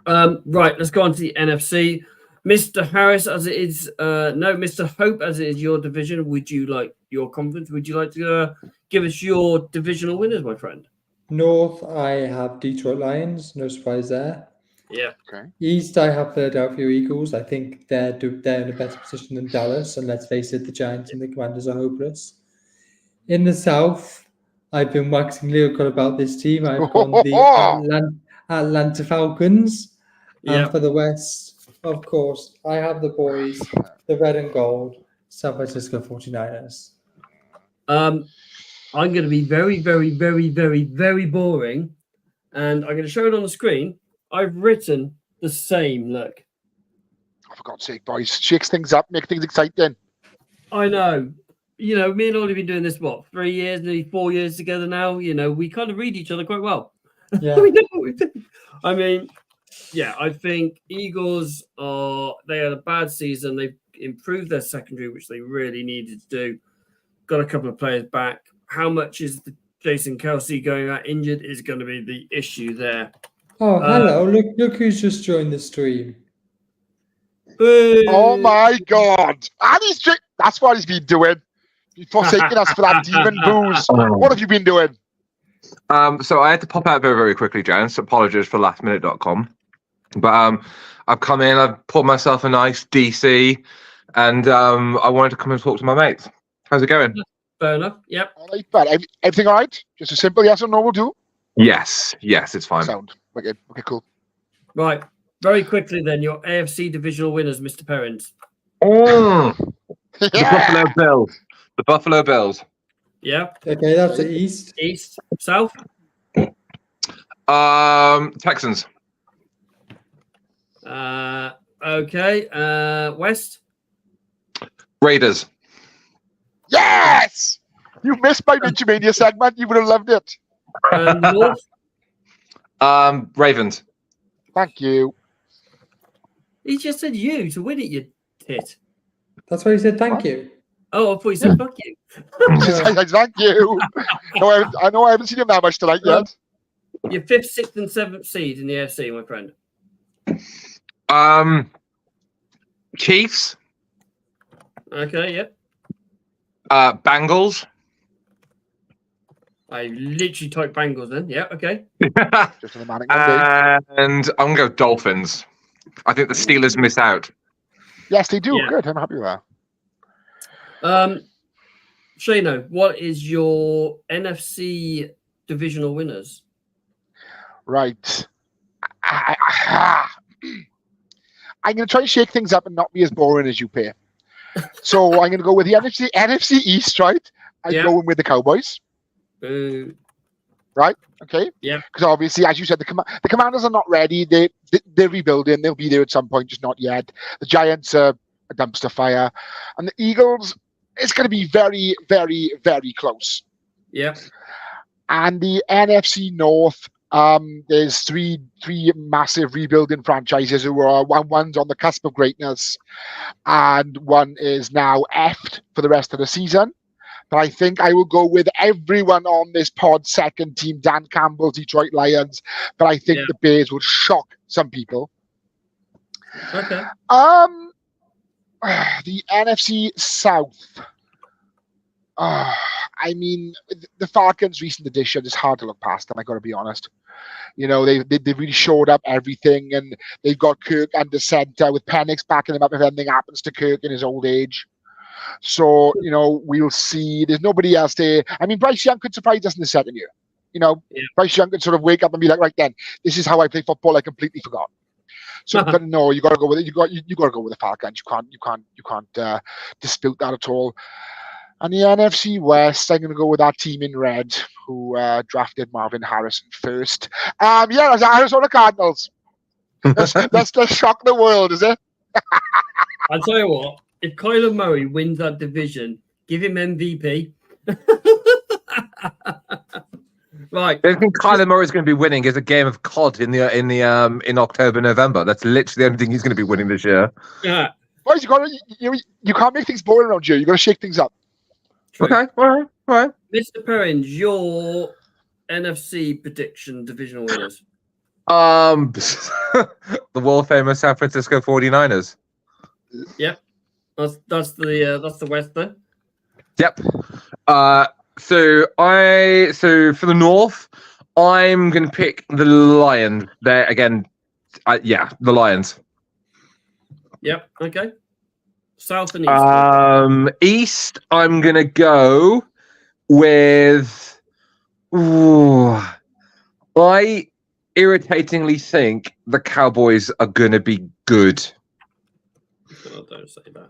Right, let's go on to the NFC. Mr. Harris, as it is, Mr. Hope, as it is your division. Would you like your conference? Would you like to give us your divisional winners, my friend? North, I have Detroit Lions. No surprise there. Yeah. Okay. East, I have Philadelphia Eagles. I think they're in a better position than Dallas, and let's face it, the Giants and the Commanders are hopeless. In the South, I've been waxing lyrical about this team. I've gone the Atlanta Falcons. Yeah. And for the West, of course, I have the boys, the red and gold, San Francisco 49ers. I'm going to be very, very, very, very, very boring, and I'm going to show it on the screen. I've written the same. Look. Oh, for God's sake, boys. Shakes things up, make things exciting. I know. Me and Ollie have been doing this, 3 years, nearly 4 years together now. We kind of read each other quite well. Yeah. We know. I mean, I think Eagles they had a bad season. They've improved their secondary, which they really needed to do. Got a couple of players back. How much is Jason Kelsey going out injured is going to be the issue there. Oh, hello. Look who's just joined the stream. Oh my God. And that's what he's been doing. He's forsaking us for that demon booze. What have you been doing? So I had to pop out very, very quickly, Janice. Apologies for lastminute.com. But I've come in, I've poured myself a nice DC, and I wanted to come and talk to my mates. How's it going? Fair enough. Yep. All right, but everything all right? Just a simple yes or no will do? Yes, it's fine. Sound. Okay, cool. Right. Very quickly then, your AFC divisional winners, Mr. Perrins. The Buffalo Bills. The Buffalo Bills. Yeah. Okay, that's the East. East. South. Texans. Okay. West. Raiders. Yes! You missed my Minshew Mania segment. You would have loved it. North. Ravens. Thank you. He just said you to win it, you tit. That's why he said thank you. Oh, I thought he said fuck you. Thank you. No, I know I haven't seen him that much tonight yet. Your 5th, 6th, and 7th seed in the AFC, my friend. Chiefs. Okay, yep. Bengals. I literally typed Bengals then. Yeah, okay. Just an manic Monday. And I'm going to go Dolphins. I think the Steelers miss out. Yes, they do. Yeah. Good. I'm happy with that. Shano, what is your NFC divisional winners? Right. I'm going to try and shake things up and not be as boring as you, Pay. So I'm going to go with the NFC East, right? I'm going with the Cowboys. Boo. Right? Okay. Yeah. Because obviously, as you said, the Commanders are not ready. They're rebuilding. They'll be there at some point, just not yet. The Giants are a dumpster fire, and the Eagles. It's going to be very, very, very close. Yeah. And the NFC North. There's three massive rebuilding franchises who are one's on the cusp of greatness, and one is now effed for the rest of the season. But I think I will go with everyone on this pod second team, Dan Campbell's Detroit Lions. But I think the Bears would shock some people. Okay. The NFC South. I I mean, the Falcons' recent addition is hard to look past them. I got to be honest. You know, they really showed up everything, and they've got Kirk under center with Penix backing him up if anything happens to Kirk in his old age. So, you know, we'll see. There's nobody else there. I mean, Bryce Young could surprise us in the second year. You know, Bryce Young could sort of wake up and be like, right then, this is how I play football. I completely forgot. So, but no, you got to go with it. You got to go with the Falcons. You can't dispute that at all. And the NFC West, I'm going to go with that team in red who drafted Marvin Harrison first. That's the Arizona Cardinals. Let's shock the world, is it? I'll tell you what. If Kyler Murray wins that division, give him MVP. Right. The only thing Kyler Murray is going to be winning is a game of COD in October, November. That's literally the only thing he's going to be winning this year. Yeah. Boys, you can't make things boring around here. You got to shake things up. True. Okay, all right. Mr. Perrins, your NFC prediction divisional winners. The world famous San Francisco 49ers. Yep. That's the West then. Yep. So for the North, I'm going to pick the Lions. There again, the Lions. Yep. Okay. South and East. East, I'm going to go with. I irritatingly think the Cowboys are going to be good. Oh, don't say that.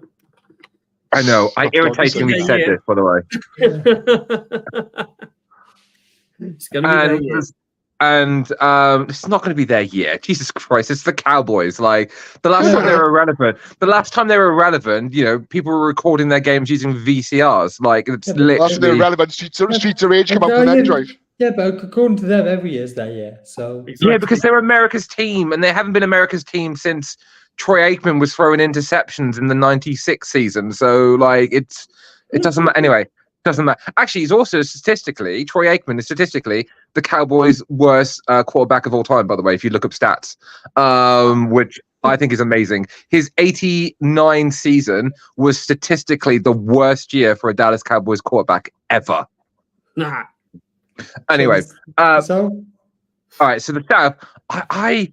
I know. I irritatingly said this, by the way. It's going to be their year. And it's not going to be their year. Jesus Christ, it's the Cowboys. Like the last time they were relevant, you know, people were recording their games using VCRs. Like it's literally That's the relevant Streets of Rage come up from Mega Drive. Yeah, but according to them, every year's their year. So Exactly. Yeah, because they're America's team, and they haven't been America's team since Troy Aikman was throwing interceptions in the '96 season. So like it doesn't matter anyway. Doesn't matter. Actually, he's also Troy Aikman is statistically the Cowboys' worst quarterback of all time, by the way, if you look up stats, which I think is amazing. His 89 season was statistically the worst year for a Dallas Cowboys quarterback ever. Nah. Anyway, so all right, so the South, I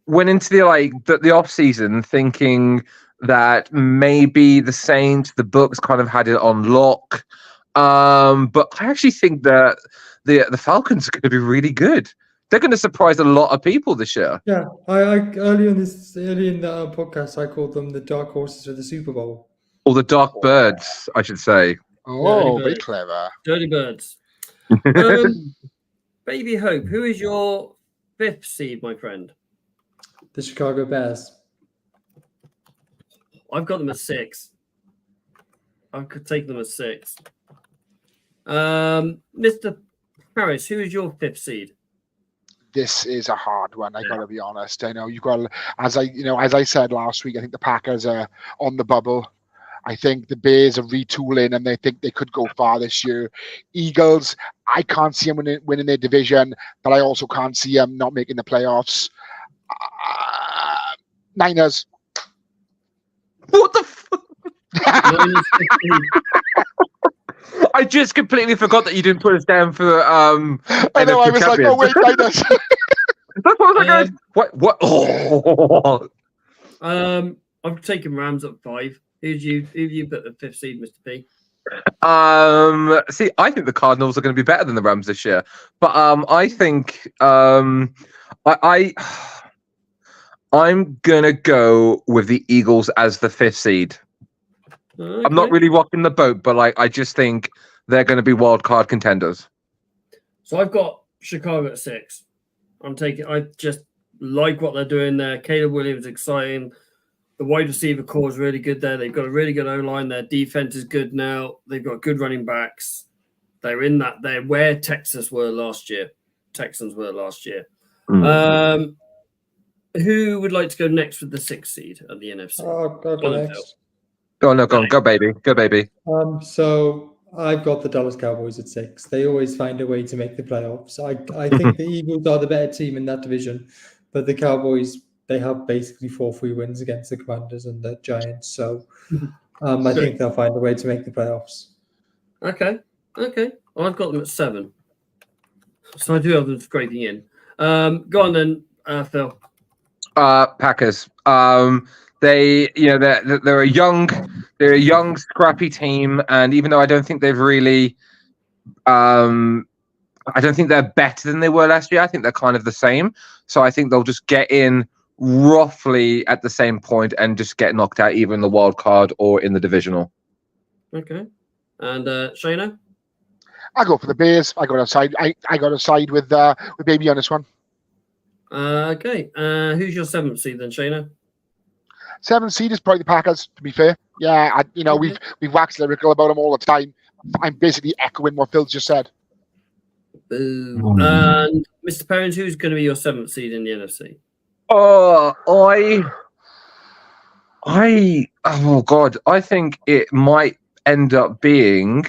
went into the off season thinking that maybe the Saints, the Bucks kind of had it on lock. But I actually think that the Falcons are going to be really good. They're going to surprise a lot of people this year. yeah, I early in the podcast, I called them the dark horses for the Super Bowl. Or the Dark Birds, I should say. Oh, very clever. Dirty Birds. Baby Hope, who is your fifth seed, my friend? The Chicago Bears. I've got them at 6. I could take them at 6. Mr. Harris, who is your fifth seed? This is a hard one. I got to be honest. I know you got, as I said last week, I think the Packers are on the bubble. I think the Bears are retooling, and they think they could go far this year. Eagles, I can't see them winning their division, but I also can't see them not making the playoffs. Niners. What the I just completely forgot that you didn't put us down for I know, I was champions. like, oh wait, Niners. That's what I was like, what? Oh. I'm taking Rams at 5. Who you put the fifth seed, Mr. P? See, I think the Cardinals are going to be better than the Rams this year, but I think I'm gonna go with the Eagles as the fifth seed. Okay. I'm not really rocking the boat, but I just think they're going to be wild card contenders. So I've got Chicago at 6. I just like what they're doing there. Caleb Williams exciting. The wide receiver core is really good there. They've got a really good O-line. Their defense is good now. They've got good running backs. They're where Texans were last year. Who would like to go next with the 6th seed at the NFC? I'll go next. Go baby. So I've got the Dallas Cowboys at 6. They always find a way to make the playoffs. I think the Eagles are the better team in that division, but the Cowboys, they have basically 4 free wins against the Commanders and the Giants. So I think they'll find a way to make the playoffs. Okay. Well, I've got them at 7. So I do have them scraping in. Go on then, Phil. Packers. They're a young, scrappy team, and even though I don't think they've really, I don't think they're better than they were last year. I think they're kind of the same. So I think they'll just get in roughly at the same point and just get knocked out either in the wild card or in the divisional. Okay. And Shayna? I go for the Bears. I got to side with baby on this one. Okay. Who's your 7th seed then, Shayna? 7th seed is probably the Packers. To be fair, yeah, we've waxed lyrical about them all the time. I'm basically echoing what Phil just said. Boo. And Mr. Perrins, who's going to be your 7th seed in the NFC? I think it might end up being.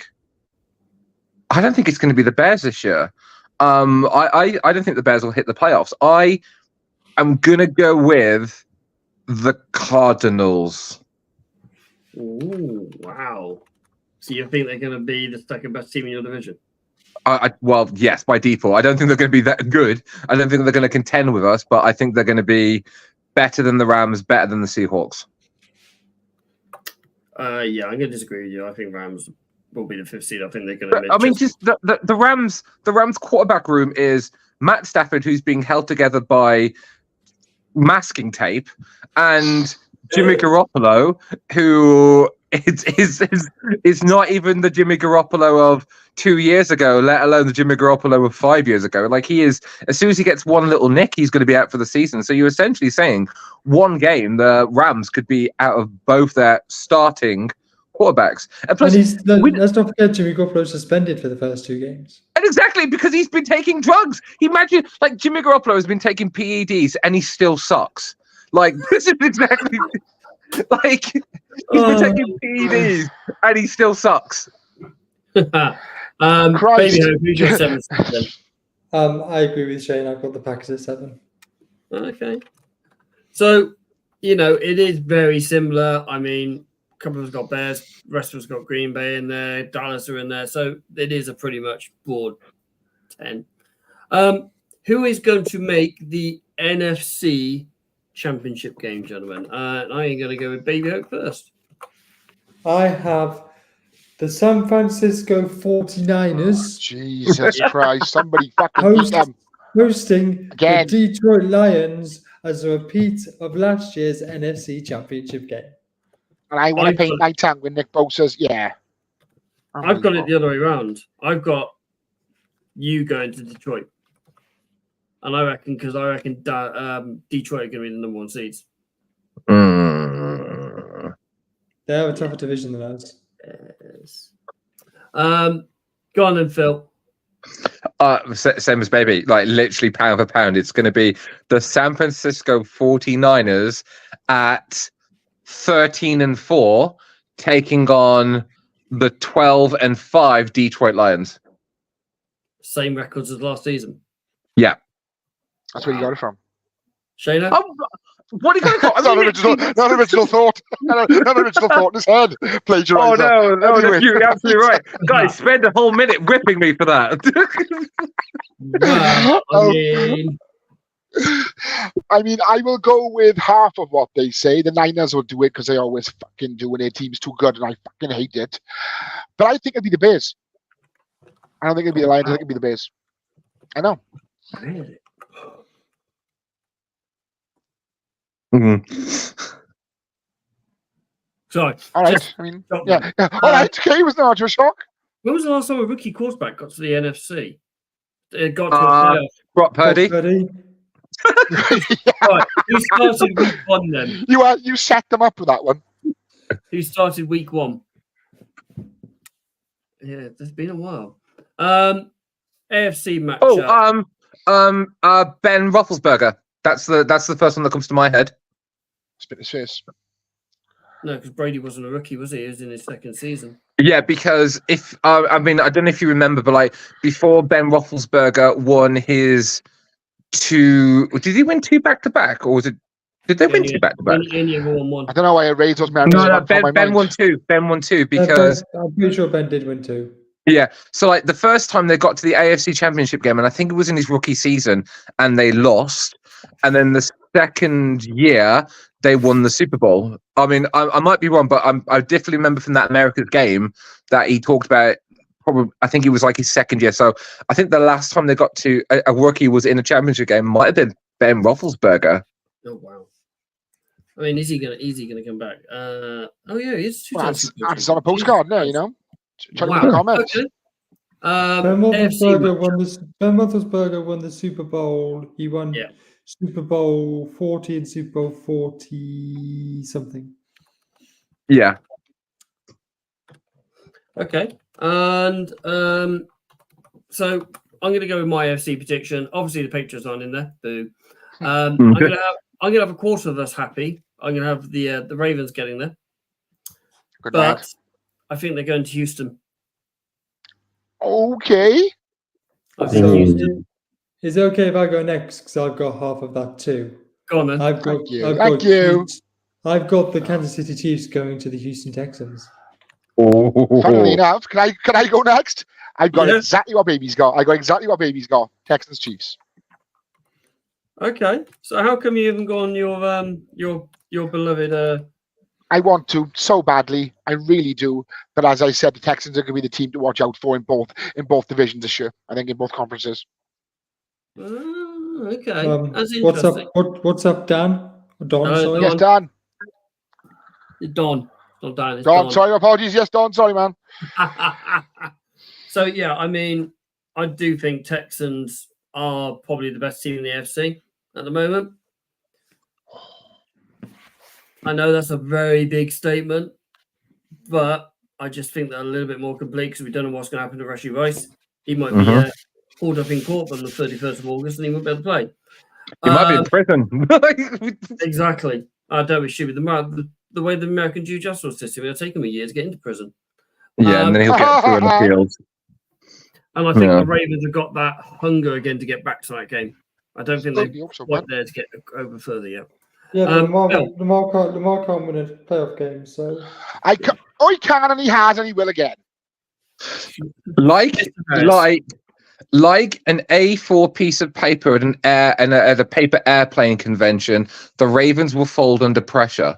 I don't think it's going to be the Bears this year. I don't think the Bears will hit the playoffs. I am going to go with the Cardinals. Ooh, wow. So you think they're going to be the second best team in your division? Well, yes, by default. I don't think they're going to be that good. I don't think they're going to contend with us, but I think they're going to be better than the Rams, better than the Seahawks. Yeah, I'm going to disagree with you. I think Rams will be the 5th seed. I think they're going to. I mean, just the Rams quarterback room is Matt Stafford, who's being held together by masking tape, and Jimmy Garoppolo, who is not even the Jimmy Garoppolo of 2 years ago, let alone the Jimmy Garoppolo of 5 years ago. Like, he is, as soon as he gets one little nick, he's going to be out for the season. So you're essentially saying one game, the Rams could be out of both their starting quarterbacks. And plus, let's not forget Jimmy Garoppolo suspended for the first 2 games. And exactly, because he's been taking drugs. Imagine, like, Jimmy Garoppolo has been taking PEDs and he still sucks. Like, this is exactly like he's been taking PEDs and he still sucks. Baby Hope, who's your 7th seed then? I agree with Shane. I've got the Packers at 7. Okay. So, it is very similar. I mean, a couple of us got Bears, the rest of us got Green Bay in there, Dallas are in there. So it is a pretty much broad 10. Who is going to make the NFC Championship game, gentlemen? I'm going to go with Baby Hope first. I have the San Francisco 49ers. Jesus Christ, somebody fucking beat them. Hosting Again. The Detroit Lions as a repeat of last year's NFC Championship game. And I want to paint my tongue with Nick Bosa's, yeah. I've got it the other way around. I've got you going to Detroit. And I reckon Detroit are going to be the number 1 seeds. They have a tougher division than us. Yes. Go on then, Phil. Same as Baby, like literally pound for pound. It's going to be the San Francisco 49ers at 13-4 taking on the 12-5 Detroit Lions. Same records as last season. Yeah. That's where you got it from. Shayna? What are you going to call it? Not original thought. Not original thought in his head. Plagiarizer. Oh, no, Anyway. you're absolutely right. Guys, spend a whole minute whipping me for that. I mean, I will go with half of what they say. The Niners will do it because they always fucking do when their team's too good, and I fucking hate it. But I think it'll be the Bears. I don't think it'll be the Lions. I think it'll be the Bears. I know. Really? Sorry. All right. I mean, yeah. All right. Okay. Was not a shock. When was the last time a rookie quarterback got to the NFC? It got to a playoff. Brock Purdy. Right. Who started week 1 then? You set them up with that one. Who started week 1? Yeah, it's been a while. AFC matchup. Ben Roethlisberger. That's the first one that comes to my head. Spit his face. No, because Brady wasn't a rookie, was he? He was in his 2nd season. Yeah, because if I don't know if you remember, but like before Ben Roethlisberger won his 2, did he win 2 back-to-back, or was it? Did they win 2 back-to-back? I don't know why I raised those memories. No, Ben won 2. Ben won 2 because I'm pretty sure Ben did win 2. Yeah. So like the first time they got to the AFC Championship game, and I think it was in his rookie season, and they lost. And then the second year they won the Super Bowl. I mean, I might be wrong, but I definitely remember from that America's game that he talked about. Probably, I think it was like his second year. So I think the last time they got to a rookie was in a championship game. Might have been Ben Roethlisberger. Oh wow! I mean, is he gonna come back? Oh yeah, he's two Well, times. it's on a postcard now, you know. Check Wow. in the comments. Okay. Ben AFC Roethlisberger won the Super Bowl. He won Yeah. Super Bowl 40 and Super Bowl 40 something. Yeah. Okay. And so I'm going to go with my AFC prediction. Obviously, the Patriots aren't in there. Boo. I'm going to have a quarter of us happy. I'm going to have the Ravens getting there. Good But night. I think they're going to Houston. Okay. I think Houston. Is it okay if I go next? Because I've got half of that too. Go on then. Thank you. I've got the Kansas City Chiefs going to the Houston Texans. Funnily enough, can I go next? I've got Yeah. exactly what baby's got. I got exactly what baby's got. Texans Chiefs. Okay. So how come you haven't gone your beloved? I want to so badly. I really do. But as I said, the Texans are going to be the team to watch out for in both divisions this year. I think in both conferences. Okay. That's What's interesting. up? What's up, Dan? Don, sorry. Yes, Don. Don. Not Dan. It's Don, Don. sorry, apologies. Yes, Don, sorry, man. So yeah, I mean, I do think Texans are probably the best team in the AFC at the moment. I know that's a very big statement, but I just think they're a little bit more complete because we don't know what's going to happen to Rashee Rice. He might be pulled up in court on the 31st of August and he won't be able to play. He might be in prison. Exactly. I don't be stupid. The way the American due justice system, it'll take him a year to get into prison. Yeah, and then he'll get through in the field. And I think the Ravens have got that hunger again to get back to that game. I don't think they're quite there to get over further yet. Yeah, but Lamar can't win a playoff game, so he can and he has and he will again. Like an A4 piece of paper at a paper airplane convention, the Ravens will fold under pressure.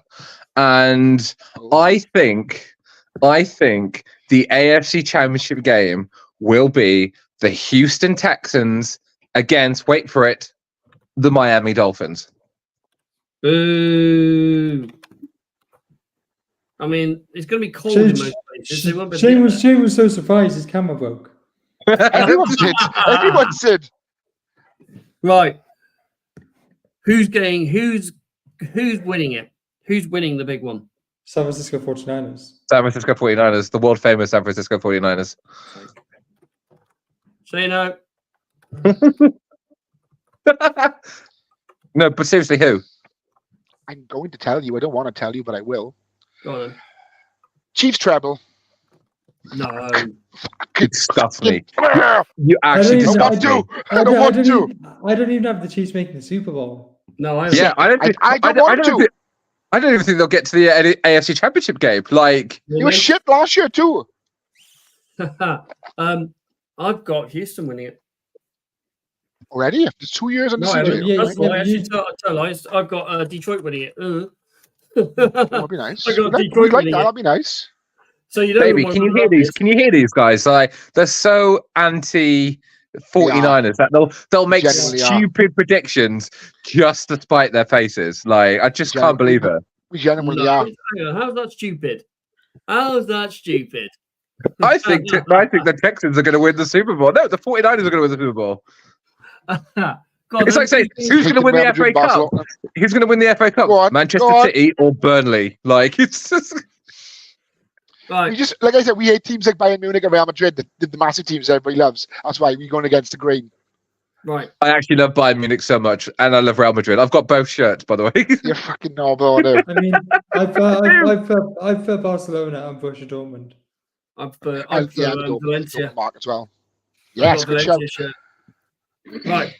And I think the AFC Championship game will be the Houston Texans against, wait for it, the Miami Dolphins. Boo. I mean, it's going to be cold in most places. Shane was so surprised his camera broke. Everyone did. Everyone did. Right. Who's winning it? Who's winning the big one? San Francisco 49ers. San Francisco 49ers, the world famous San Francisco 49ers. So you know. No, but seriously, who? I'm going to tell you. I don't want to tell you, but I will. Go on then. Chiefs treble. No. Good stuff, me. You actually don't want to. I don't want to. I don't even have the Chiefs making the Super Bowl. No, I don't want to. I don't even think they'll get to the AFC Championship game. Like, you were shit last year too. I've got Houston winning it. Already? After 2 years on the CJ? I've got Detroit winning it. That'd be nice. I got Detroit Detroit winning that'd be nice. So you know, baby, can you hear these? Can you hear these guys? Like, they're so anti 49ers that they'll make stupid predictions just to spite their faces. Like, I just can't believe it. We genuinely are. How's that stupid? How's that stupid? I think the Texans are going to win the Super Bowl. No, the 49ers are going to win the Super Bowl. It's like saying, who's going to win the FA Cup? Who's going to win the FA Cup? Manchester City or Burnley? Like, it's just... Right. We just, like I said, we hate teams like Bayern Munich and Real Madrid, the massive teams everybody loves. That's why we're going against the grain. Right. I actually love Bayern Munich so much, and I love Real Madrid. I've got both shirts, by the way. You're fucking noble, dude. I mean, I've for Barcelona and Borussia Dortmund. I've for Valencia. Mark as well. Yes, good show. Right.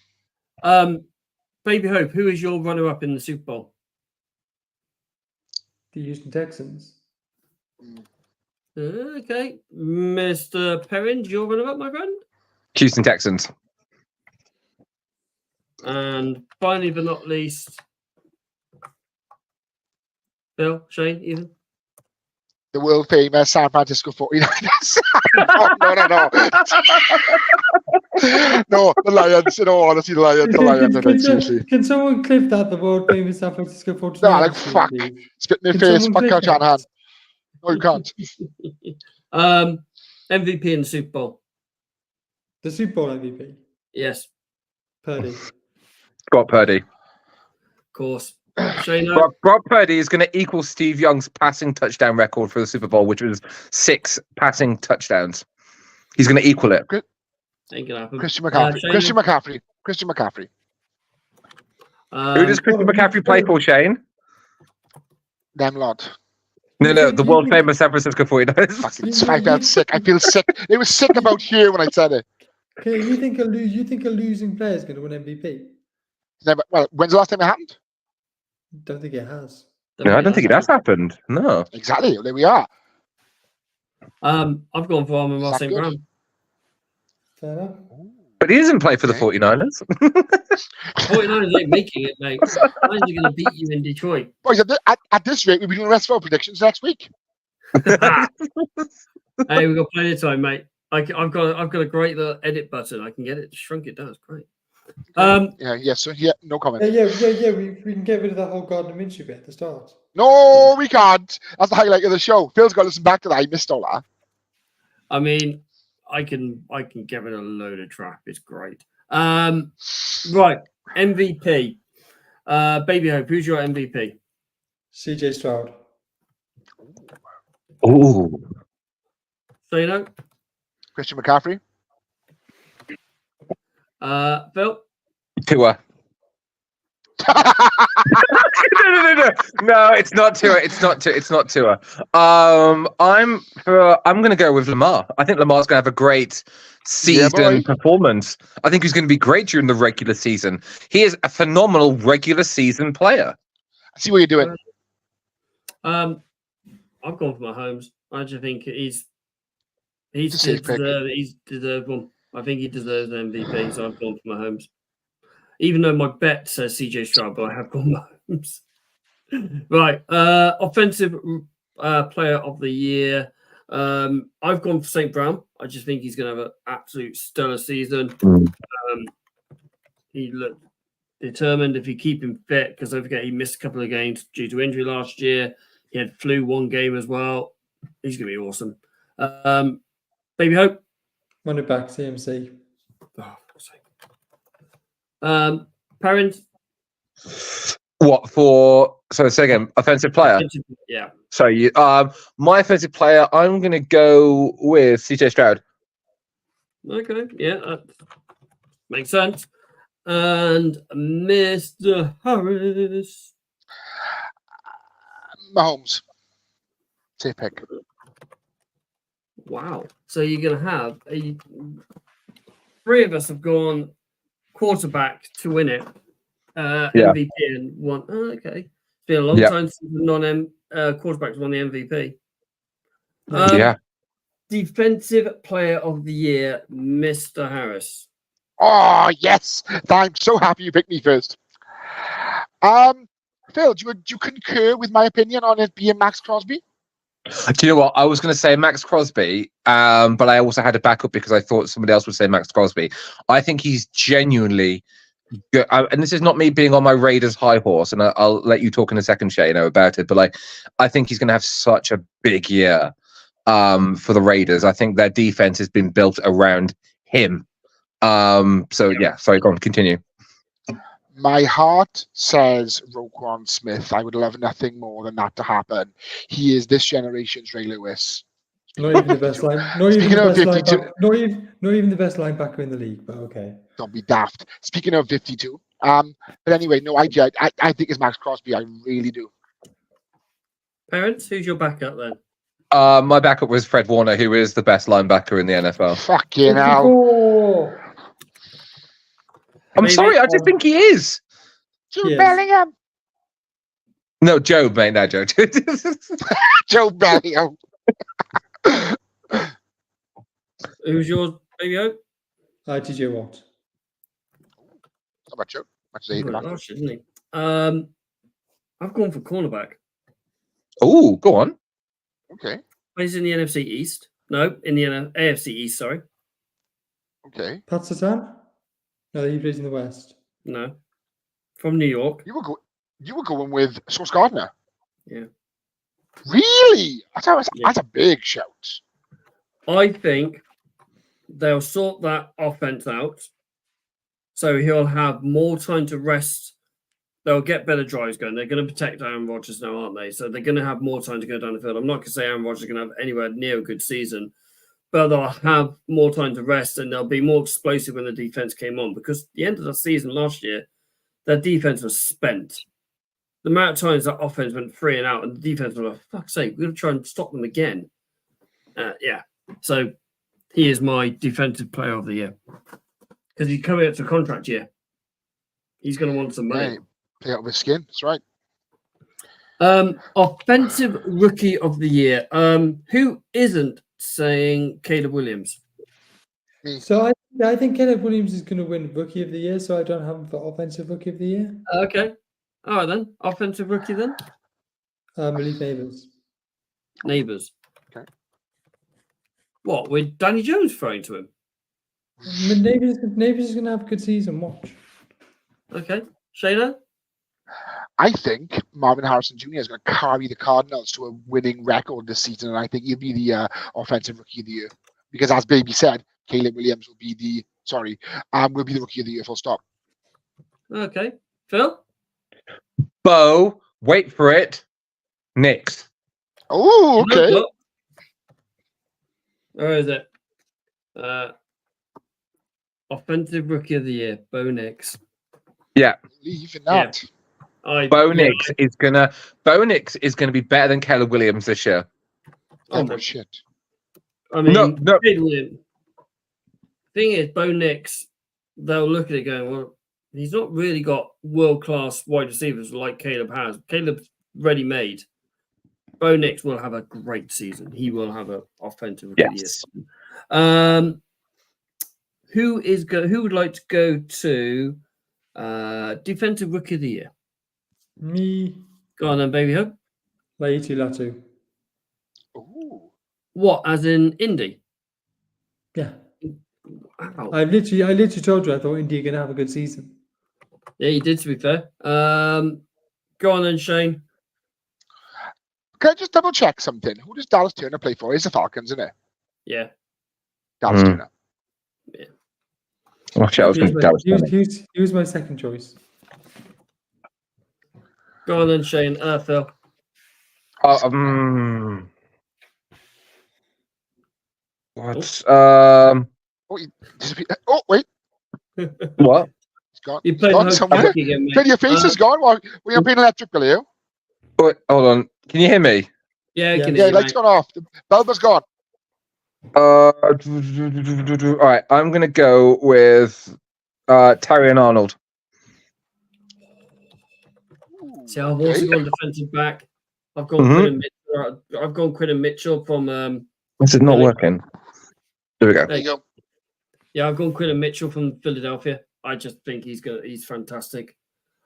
Baby Hope, who is your runner-up in the Super Bowl? The Houston Texans. Okay. Mr. Perrin, your runner-up, my friend? Houston Texans. And finally, but not least, Bill, Shane, Ethan? The world famous San Francisco 49ers. No. No, the Lions. In all honesty, the Lions. I think, seriously. Can someone clip that, the world famous San Francisco 49ers? No, like, fuck. please? Spit in their Can face. someone Fuck clip out Shanahan. that? No, you can't. MVP in the Super Bowl. The Super Bowl MVP. Yes, Purdy. Brock Purdy. of course. Shane, Brock Purdy is going to equal Steve Young's passing touchdown record for the Super Bowl, which was 6 passing touchdowns. He's going to equal it. ain't gonna happen. Christian McCaffrey. Shane, Christian McCaffrey. Who does Christian McCaffrey play for, Shane? Them lot. No, the world famous San Francisco 49ers. Fucking, I felt sick. I feel sick. It was sick about here when I said it. Okay, you think a losing player is going to win MVP? Never. Well, when's the last time it happened? Don't think it has. No, I don't think it has happened. No. Exactly. There we are. I've gone for Amon Ross That St. good? Brown. Fair enough. But he doesn't play for the Okay. 49ers. 49ers ain't making it, mate. Lions are going to beat you in Detroit. Boys, at this rate, we'll be doing the rest of our predictions next week. Hey, we've got plenty of time, mate. I've got a great little edit button. I can get it shrunk it down. It's great. No comment. Yeah. We can get rid of that whole Gardner Minshew bit at the start. No, we can't. That's the highlight of the show. Phil's got to listen back to that. He missed all that. I mean, I can get rid of a load of crap. It's great. Right, MVP. Baby Hope, who's your MVP? CJ Stroud. Ooh. So you know, Christian McCaffrey. Phil. Tua. No, it's not Tua. It's not Tua. I'm going to go with Lamar. I think Lamar's going to have a great season performance. I think he's going to be great during the regular season. He is a phenomenal regular season player. I see what you're doing. I've gone for Mahomes. I just think he's safe pick. deserved one. I think he deserves an MVP, so I've gone for Mahomes. Even though my bet says CJ Stroud, but I have gone Mahomes. Right, offensive player of the year. I've gone for St. Brown. I just think he's going to have an absolute stellar season. He looked determined if you keep him fit, because don't forget he missed a couple of games due to injury last year. He had flu one game as well. He's going to be awesome. Baby Hope. Run it back, CMC. Oh, parents. What for? So say again, offensive player. Yeah. So you, my offensive player, I'm going to go with CJ Stroud. Okay. Yeah, that makes sense. And Mr. Harris. Mahomes. Safe pick. Wow. So you're going to have three of us have gone quarterback to win it. MVP and one. Oh, okay. It's been a long time since the quarterbacks won the MVP. Defensive player of the year, Mr. Harris. Oh, yes. I'm so happy you picked me first. Phil, do you concur with my opinion on it being Max Crosby? Do you know what? I was going to say Max Crosby, but I also had to back up because I thought somebody else would say Max Crosby. I think he's genuinely good. And this is not me being on my Raiders high horse, and I'll let you talk in a second, Shay, about it. But I think he's going to have such a big year for the Raiders. I think their defense has been built around him. Sorry, go on, continue. My heart says Roquan Smith. I would love nothing more than that to happen. He is this generation's Ray Lewis. Not even the best line. Not even the best linebacker in the league. But okay. Don't be daft. Speaking of 52, but anyway, no, I think it's Max Crosby. I really do. Parents, who's your backup then? My backup was Fred Warner, who is the best linebacker in the NFL. Fucking hell. I'm sorry, I just think he is. Joe Bellingham. No, Joe, mate. No, Joe. Joe Bellingham. Who's yours, Baby Oak? TJ Watt. How about you? Much as Oh, eight back. gosh, isn't he? I've gone for cornerback. Oh, go on. Okay. Plays in the NFC East. No, in the AFC East, sorry. Okay. Pat Satan? No, he plays in the West. No. From New York. You were going with Sauce Gardner. Yeah. Really? That's Yeah. a big shout. I think they'll sort that offense out. So he'll have more time to rest. They'll get better drives going. They're going to protect Aaron Rodgers now, aren't they? So they're going to have more time to go down the field. I'm not going to say Aaron Rodgers is going to have anywhere near a good season, but they'll have more time to rest and they'll be more explosive when the defense came on, because the end of the season last year, their defense was spent. The amount of times that offense went 3 and out and the defense was like, fuck's sake, we're going to try and stop them again. Yeah. So he is my defensive player of the year because he's coming up to contract year. He's going to want some money. Hey, play out of his skin. That's right. Offensive rookie of the year. Who isn't saying Caleb Williams? Me. So I think Caleb Williams is going to win Rookie of the Year, so I don't have him for Offensive Rookie of the Year. Okay. All right, then. Offensive rookie, then? Malik Neighbors. Neighbours. Okay. What, with Danny Jones throwing to him? Neighbors is going to have a good season. Watch. Okay. Shayna? I think Marvin Harrison Jr. is going to carry the Cardinals to a winning record this season, and I think he'll be the offensive rookie of the year. Because as Baby said, Caleb Williams will be the rookie of the year, full stop. Okay. Phil? Bo, wait for it. Knicks. Oh, okay. No, where is it? Offensive rookie of the year, Bo Nix. Yeah. Believe in that. Bo Nix is gonna be better than Caleb Williams this year. Oh, no. shit. I mean, No. Thing is, Bo Nix, they'll look at it going, well, he's not really got world-class wide receivers like Caleb has. Caleb's ready-made. Bo Nix will have a great season. He will have an offensive rookie of the year. Who would like to go to defensive rookie of the year? Me. Go on then, Baby Hope. Laitu Latu. Ooh. What, as in Indy? Yeah. Wow. I literally told you I thought Indy are going to have a good season. Yeah, you did, to be fair. Go on then, Shane. Can I just double check something? Who does Dallas Turner play for? It's the Falcons, isn't it? Yeah. Dallas Turner. Yeah. Watch out, He was my second choice. Go on then, Shane. Phil. What? Oh, he disappeared. Oh, wait. What? He's gone. You He's played gone host somewhere. again, mate. Your face is gone. Well, we are playing electrical, are you? Wait, hold on. Can you hear me? Yeah, I can Yeah, hear you, lights mate. gone off. The bulb has gone. All right, I'm gonna go with Terry and Arnold. See, I've also gone defensive back. I've gone Quinton Mitchell. I've gone Quinton Mitchell from. This is not working. There we go. There you go. Yeah, I've gone Quinton Mitchell from Philadelphia. I just think he's fantastic.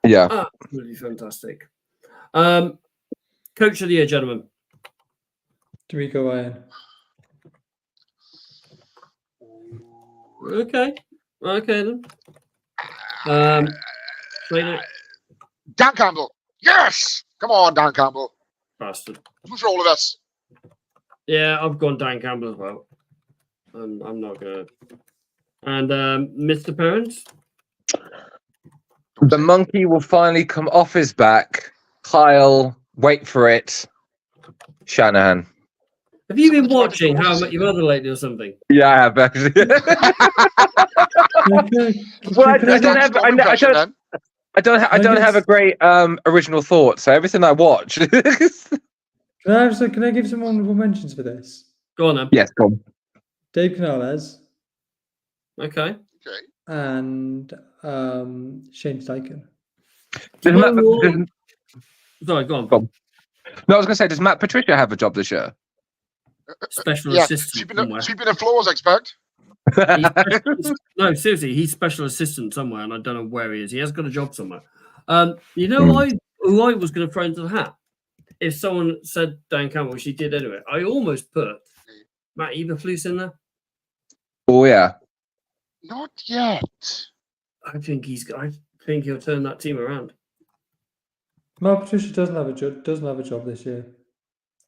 Yeah. Absolutely fantastic. Coach of the year, gentlemen. D'Amico Ryan. Okay then. Dan Campbell. Yes! Come on, Dan Campbell. Bastard. Do for all of us. Yeah, I've gone Dan Campbell as well. I'm not gonna. And Mr. Parents. The monkey will finally come off his back. Kyle, wait for it. Shanahan. Have you been watching How I Met Your Mother lately or something? Yeah, I have actually. Well, I don't have a great original thought. So everything I watch. Can I give some honorable mentions for this? Go on then. Yes, go on. Dave Canales Okay. and Shane Steichen. Sorry, go on. No, I was going to say, does Matt Patricia have a job this year? special Yeah, assistant somewhere. sweeping the floors, I expect. No, seriously, he's special assistant somewhere, and I don't know where he is. He has got a job somewhere. You know, who I was going to throw into the hat if someone said Dan Campbell, which he did anyway. I almost put Matt Eberflus in there. Oh yeah. Not yet. I think he'll turn that team around. Matt Patricia doesn't have a job this year.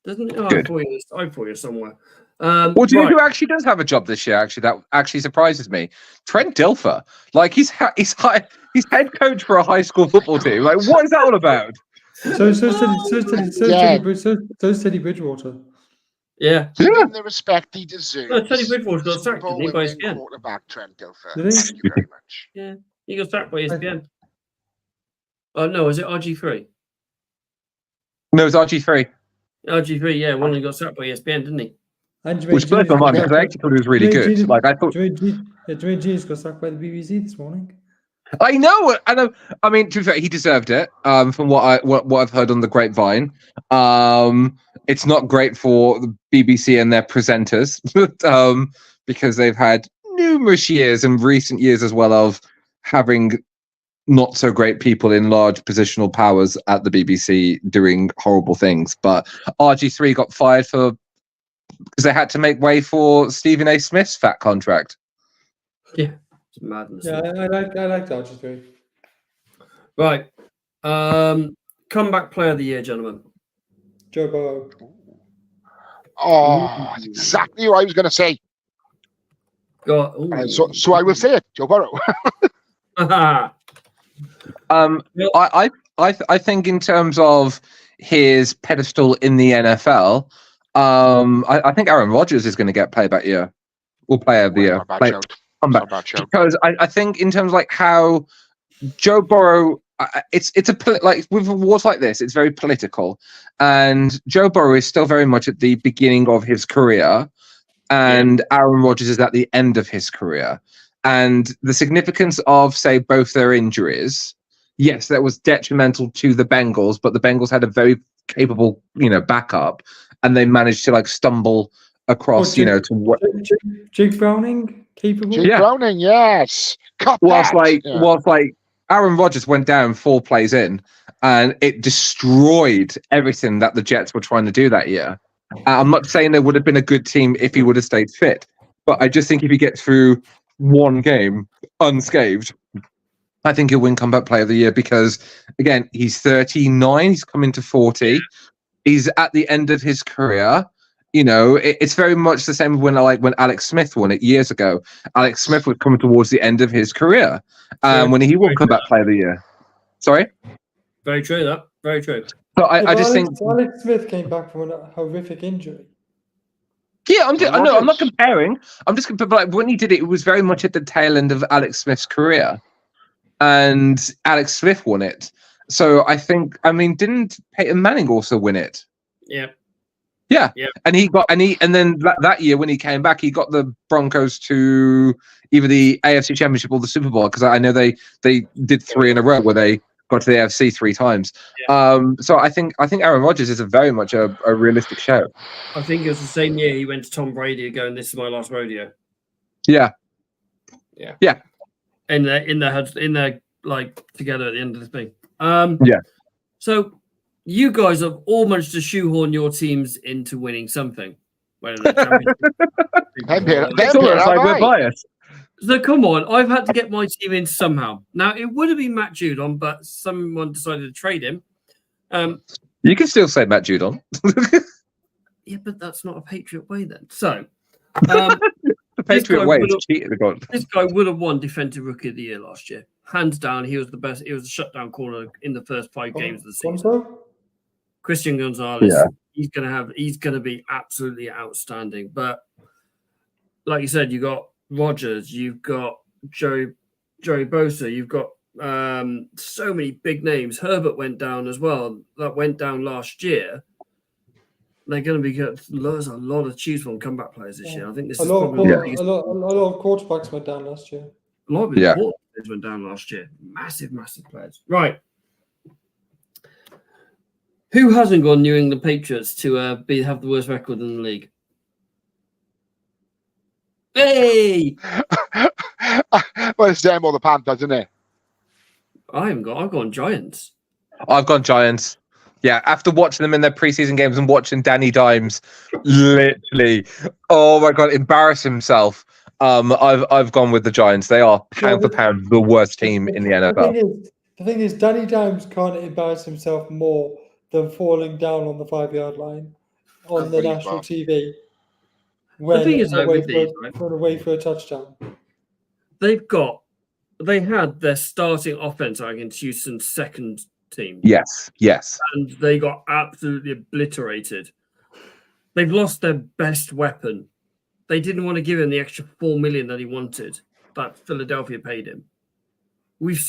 Doesn't it? Oh, Good. I thought you somewhere. Well, do you know who actually does have a job this year? Actually, that actually surprises me. Trent Dilfer. Like he's head coach for a high school football team. Like, what is that all about? So Teddy Bridgewater. Yeah. Give him the respect he deserves. No, Teddy Bridgewater got Super sacked, Bowl didn't he, by winning ESPN? quarterback Trent Dilfer. Did he? Thank you very much. Yeah, he got sacked by ESPN. Oh no, is it RG3? No, it's RG3. RG3, yeah, one of them got sacked by ESPN, didn't he? And Which blew my mind because I actually thought it was really good. Like I thought. Jermaine Jeans got sacked by the BBC this morning. I know. I mean, to be fair, he deserved it. From what I've heard on the grapevine, it's not great for the BBC and their presenters, because they've had numerous years and recent years as well of having not so great people in large positional powers at the BBC doing horrible things. But RG3 got fired because they had to make way for Stephen A. Smith's fat contract. Yeah, it's madness. Yeah, I like RG3. Right. Comeback player of the year, gentlemen. Joe Burrow. Oh, that's exactly what I was going to say. So I will say it, Joe Burrow. I think in terms of his pedestal in the NFL, I think Aaron Rodgers is going to get player of the year comeback. Because I think in terms of like how Joe Burrow, it's like with awards like this, it's very political, and Joe Burrow is still very much at the beginning of his career, and Aaron Rodgers is at the end of his career, and the significance of say both their injuries. Yes, that was detrimental to the Bengals, but the Bengals had a very capable, backup, and they managed to like stumble across, to what Jake Browning capable. Jake Browning, yes. Whilst Aaron Rodgers went down 4 plays in, and it destroyed everything that the Jets were trying to do that year. I'm not saying there would have been a good team if he would have stayed fit, but I just think if he gets through one game unscathed, I think he'll win comeback player of the year because, again, he's 39. He's coming to 40. He's at the end of his career. It's very much the same when Alex Smith won it years ago. Alex Smith was coming towards the end of his career when he won comeback player of the year. Sorry? Very true, that. Very true. So I just think Alex Smith came back from a horrific injury. Yeah, I'm not comparing. I'm just like when he did it, it was very much at the tail end of Alex Smith's career. And Alex Smith won it. So didn't Peyton Manning also win it? Yeah. Yeah. And then that year when he came back, he got the Broncos to either the AFC Championship or the Super Bowl, because I know they did 3 in a row where they got to the AFC 3 times. Yeah. So I think Aaron Rodgers is a very much a realistic show. I think it was the same year he went to Tom Brady going, "This is my last rodeo." Yeah. Yeah. Yeah. In their like together at the end of this thing. Yeah. So you guys have all managed to shoehorn your teams into winning something. Whether they're we're biased. So come on, I've had to get my team in somehow. Now it would have been Matt Judon, but someone decided to trade him. You can still say Matt Judon. Yeah, but that's not a Patriot way then. So the Patriot way is cheating. This guy would have won Defensive Rookie of the Year last year. Hands down, he was the best. He was a shutdown corner in the first 5 games of the season. Christian Gonzalez. Yeah. He's gonna be absolutely outstanding. But like you said, you got Rodgers, you've got Joey Bosa, you've got so many big names. Herbert went down as well. That went down last year. They're going to be good. There's a lot of choose from comeback players this year. I think this is probably a lot of quarterbacks went down last year. A lot of quarterbacks went down last year. Massive players. Right. Who hasn't gone New England Patriots to have the worst record in the league? Hey, Well, it's them or the Panthers, isn't it? I've gone Giants. I've gone Giants. Yeah, after watching them in their preseason games and watching Danny Dimes literally, oh my god, embarrass himself. I've gone with the Giants. They are pound for pound the worst team in the NFL. The thing is, Danny Dimes can't embarrass himself more than falling down on the 5-yard line on the national TV when thing is, though, away with these, right? away for a touchdown. They had their starting offense against Houston's second team. Yes. And they got absolutely obliterated. They've lost their best weapon. They didn't want to give him the extra $4 million that he wanted, that Philadelphia paid him.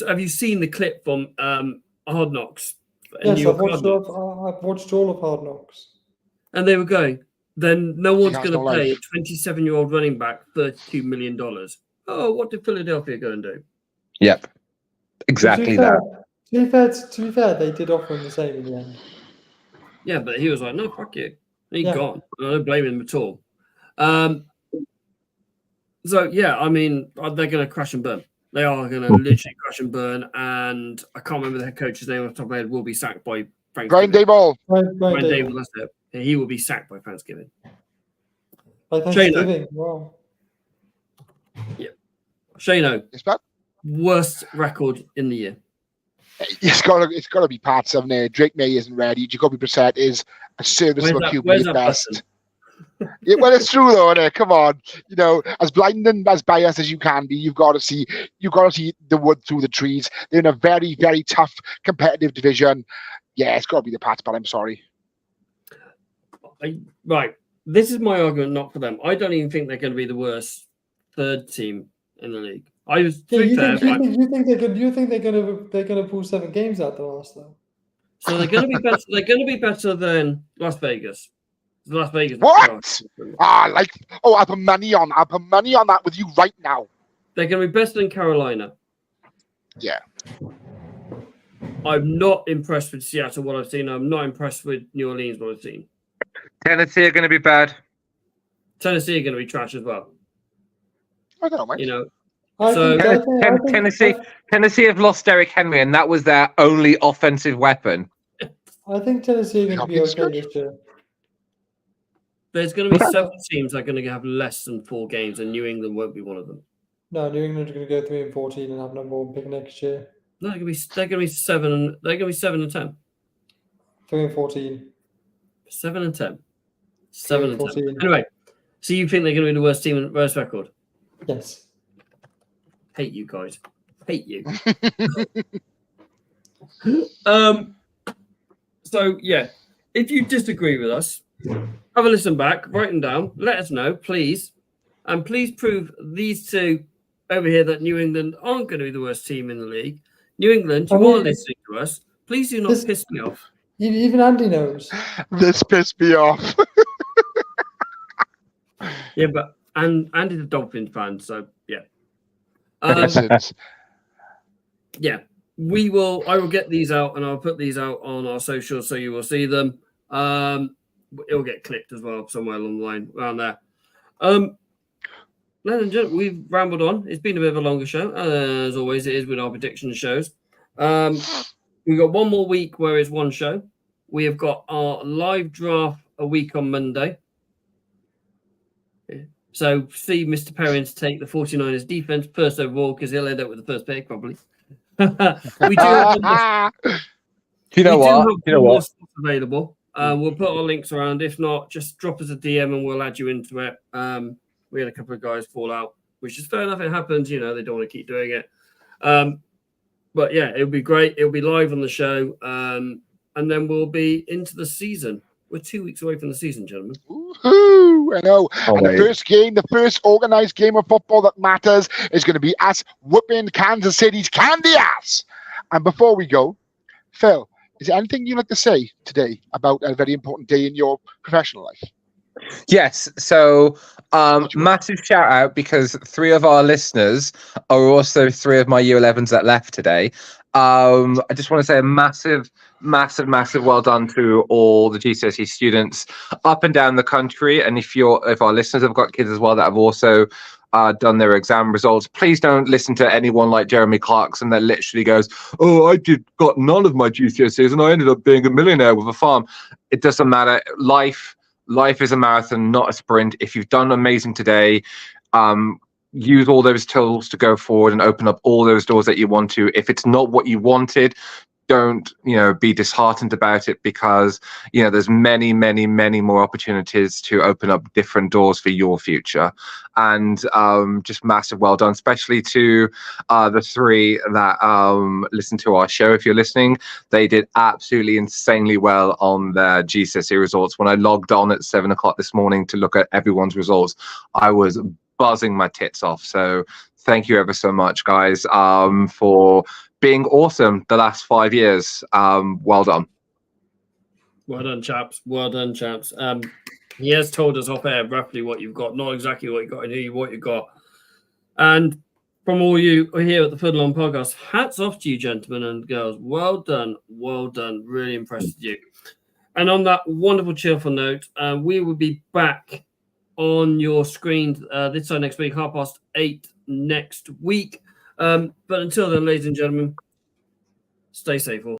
Have you seen the clip from Hard Knocks? Yes, I've watched all of Hard Knocks. And they were going, then no one's going to pay life. a 27-year-old running back $32 million. Oh, what did Philadelphia go and do? Yep. Exactly that. To be fair, they did offer him the same in the end. Yeah, but he was like, no, fuck you. He's Yeah. gone. I don't blame him at all. So, yeah, I mean, they're going to crash and burn. They are going to literally crash and burn. And I can't remember the head coach's name off the top of my head. Will be sacked by Brian Thanksgiving. Daboll. Brian Brian Dable. Dable, that's it. He will be sacked by Thanksgiving. By Thanksgiving. Wow. Shano, It's bad. worst record in the year. It's got to be Pats, haven't it? Drake May isn't ready. Jacoby Brissett is a serviceable Where's QB that at best. button? Yeah, well, it's true though, isn't it? Come on, as blind and as biased as you can be, you've got to see the wood through the trees. They're in a very, very tough competitive division. Yeah, it's got to be the Pats, but I'm sorry. Right, this is my argument, not for them. I don't even think they're going to be the worst third team in the league. You think they're gonna pull 7 games out the last though? So they're going to be better. They're going to be better than Las Vegas. Las Vegas. What? I'll put money on that with you right now. They're going to be better than Carolina. Yeah. I'm not impressed with Seattle, what I've seen. I'm not impressed with New Orleans, what I've seen. Tennessee are going to be bad. Tennessee are going to be trash as well. I don't know, mate. You know, Tennessee have lost Derrick Henry, and that was their only offensive weapon. I think Tennessee are going to be okay this year. there's going to be 7 teams that are going to have less than 4 games, and New England won't be one of them. No, New England are going to go 3-14 and have number 1 pick next year. No, they're going to be 7 and 10. 3-14. 7 and 10. 7 and 10. 14. Anyway, so you think they're going to be the worst team and worst record? Yes. Hate you guys. Hate you. So yeah, if you disagree with us, have a listen back, write them down, let us know, please. And please prove these two over here that New England aren't going to be the worst team in the league. New England, you are listening to us. Please do not piss me off. Even Andy knows. This pissed me off. Yeah, but Andy's a Dolphins fan, so yeah. Yeah, we will. I will get these out, and I'll put these out on our socials, so you will see them. It'll get clicked as well somewhere along the line around there. Ladies and gentlemen, we've rambled on. It's been a bit of a longer show, as always. It is with our prediction shows. We've got one more week where it's one show. We have got our live draft a week on Monday. So see Mr. Perrins take the 49ers defense first overall because he'll end up with the first pick probably. We do have You know what? Available. We'll put our links around. If not, just drop us a DM and we'll add you into it. We had a couple of guys fall out, which is fair enough. It happens. You know, they don't want to keep doing it. But yeah, it'll be great. It'll be live on the show. And then we'll be into the season. We're 2 weeks away from the season, gentlemen. Ooh, I know. And the first organized game of football that matters is going to be us whooping Kansas City's candy ass. And before we go, Phil, is there anything you'd like to say today about a very important day in your professional life? Yes. So massive shout out because 3 of our listeners are also 3 of my Year 11s that left today. I just want to say a massive well done to all the GCSE students up and down the country. And if our listeners have got kids as well that have also done their exam results. Please don't listen to anyone like Jeremy Clarkson that literally goes, "Oh, got none of my GCSEs and I ended up being a millionaire with a farm." It doesn't matter. Life is a marathon, not a sprint. If you've done amazing today, use all those tools to go forward and open up all those doors that you want to. If it's not what you wanted, don't be disheartened about it, because there's many more opportunities to open up different doors for your future. And just massive well done, especially to the three that listen to our show. If you're listening, they did absolutely insanely well on their GCSE results. When I logged on at 7:00 this morning to look at everyone's results, I was buzzing my tits off. So thank you ever so much, guys, for being awesome the last 5 years. Well done. Well done, chaps. Well done, chaps. He has told us off air roughly what you've got, not exactly what you got, and what you got. And from all you here at the Footlong Podcast, hats off to you, gentlemen and girls. Well done. Well done. Really impressed with you. And on that wonderful, cheerful note, we will be back on your screen this time next week, 8:30 next week. But until then, ladies and gentlemen, stay safe all.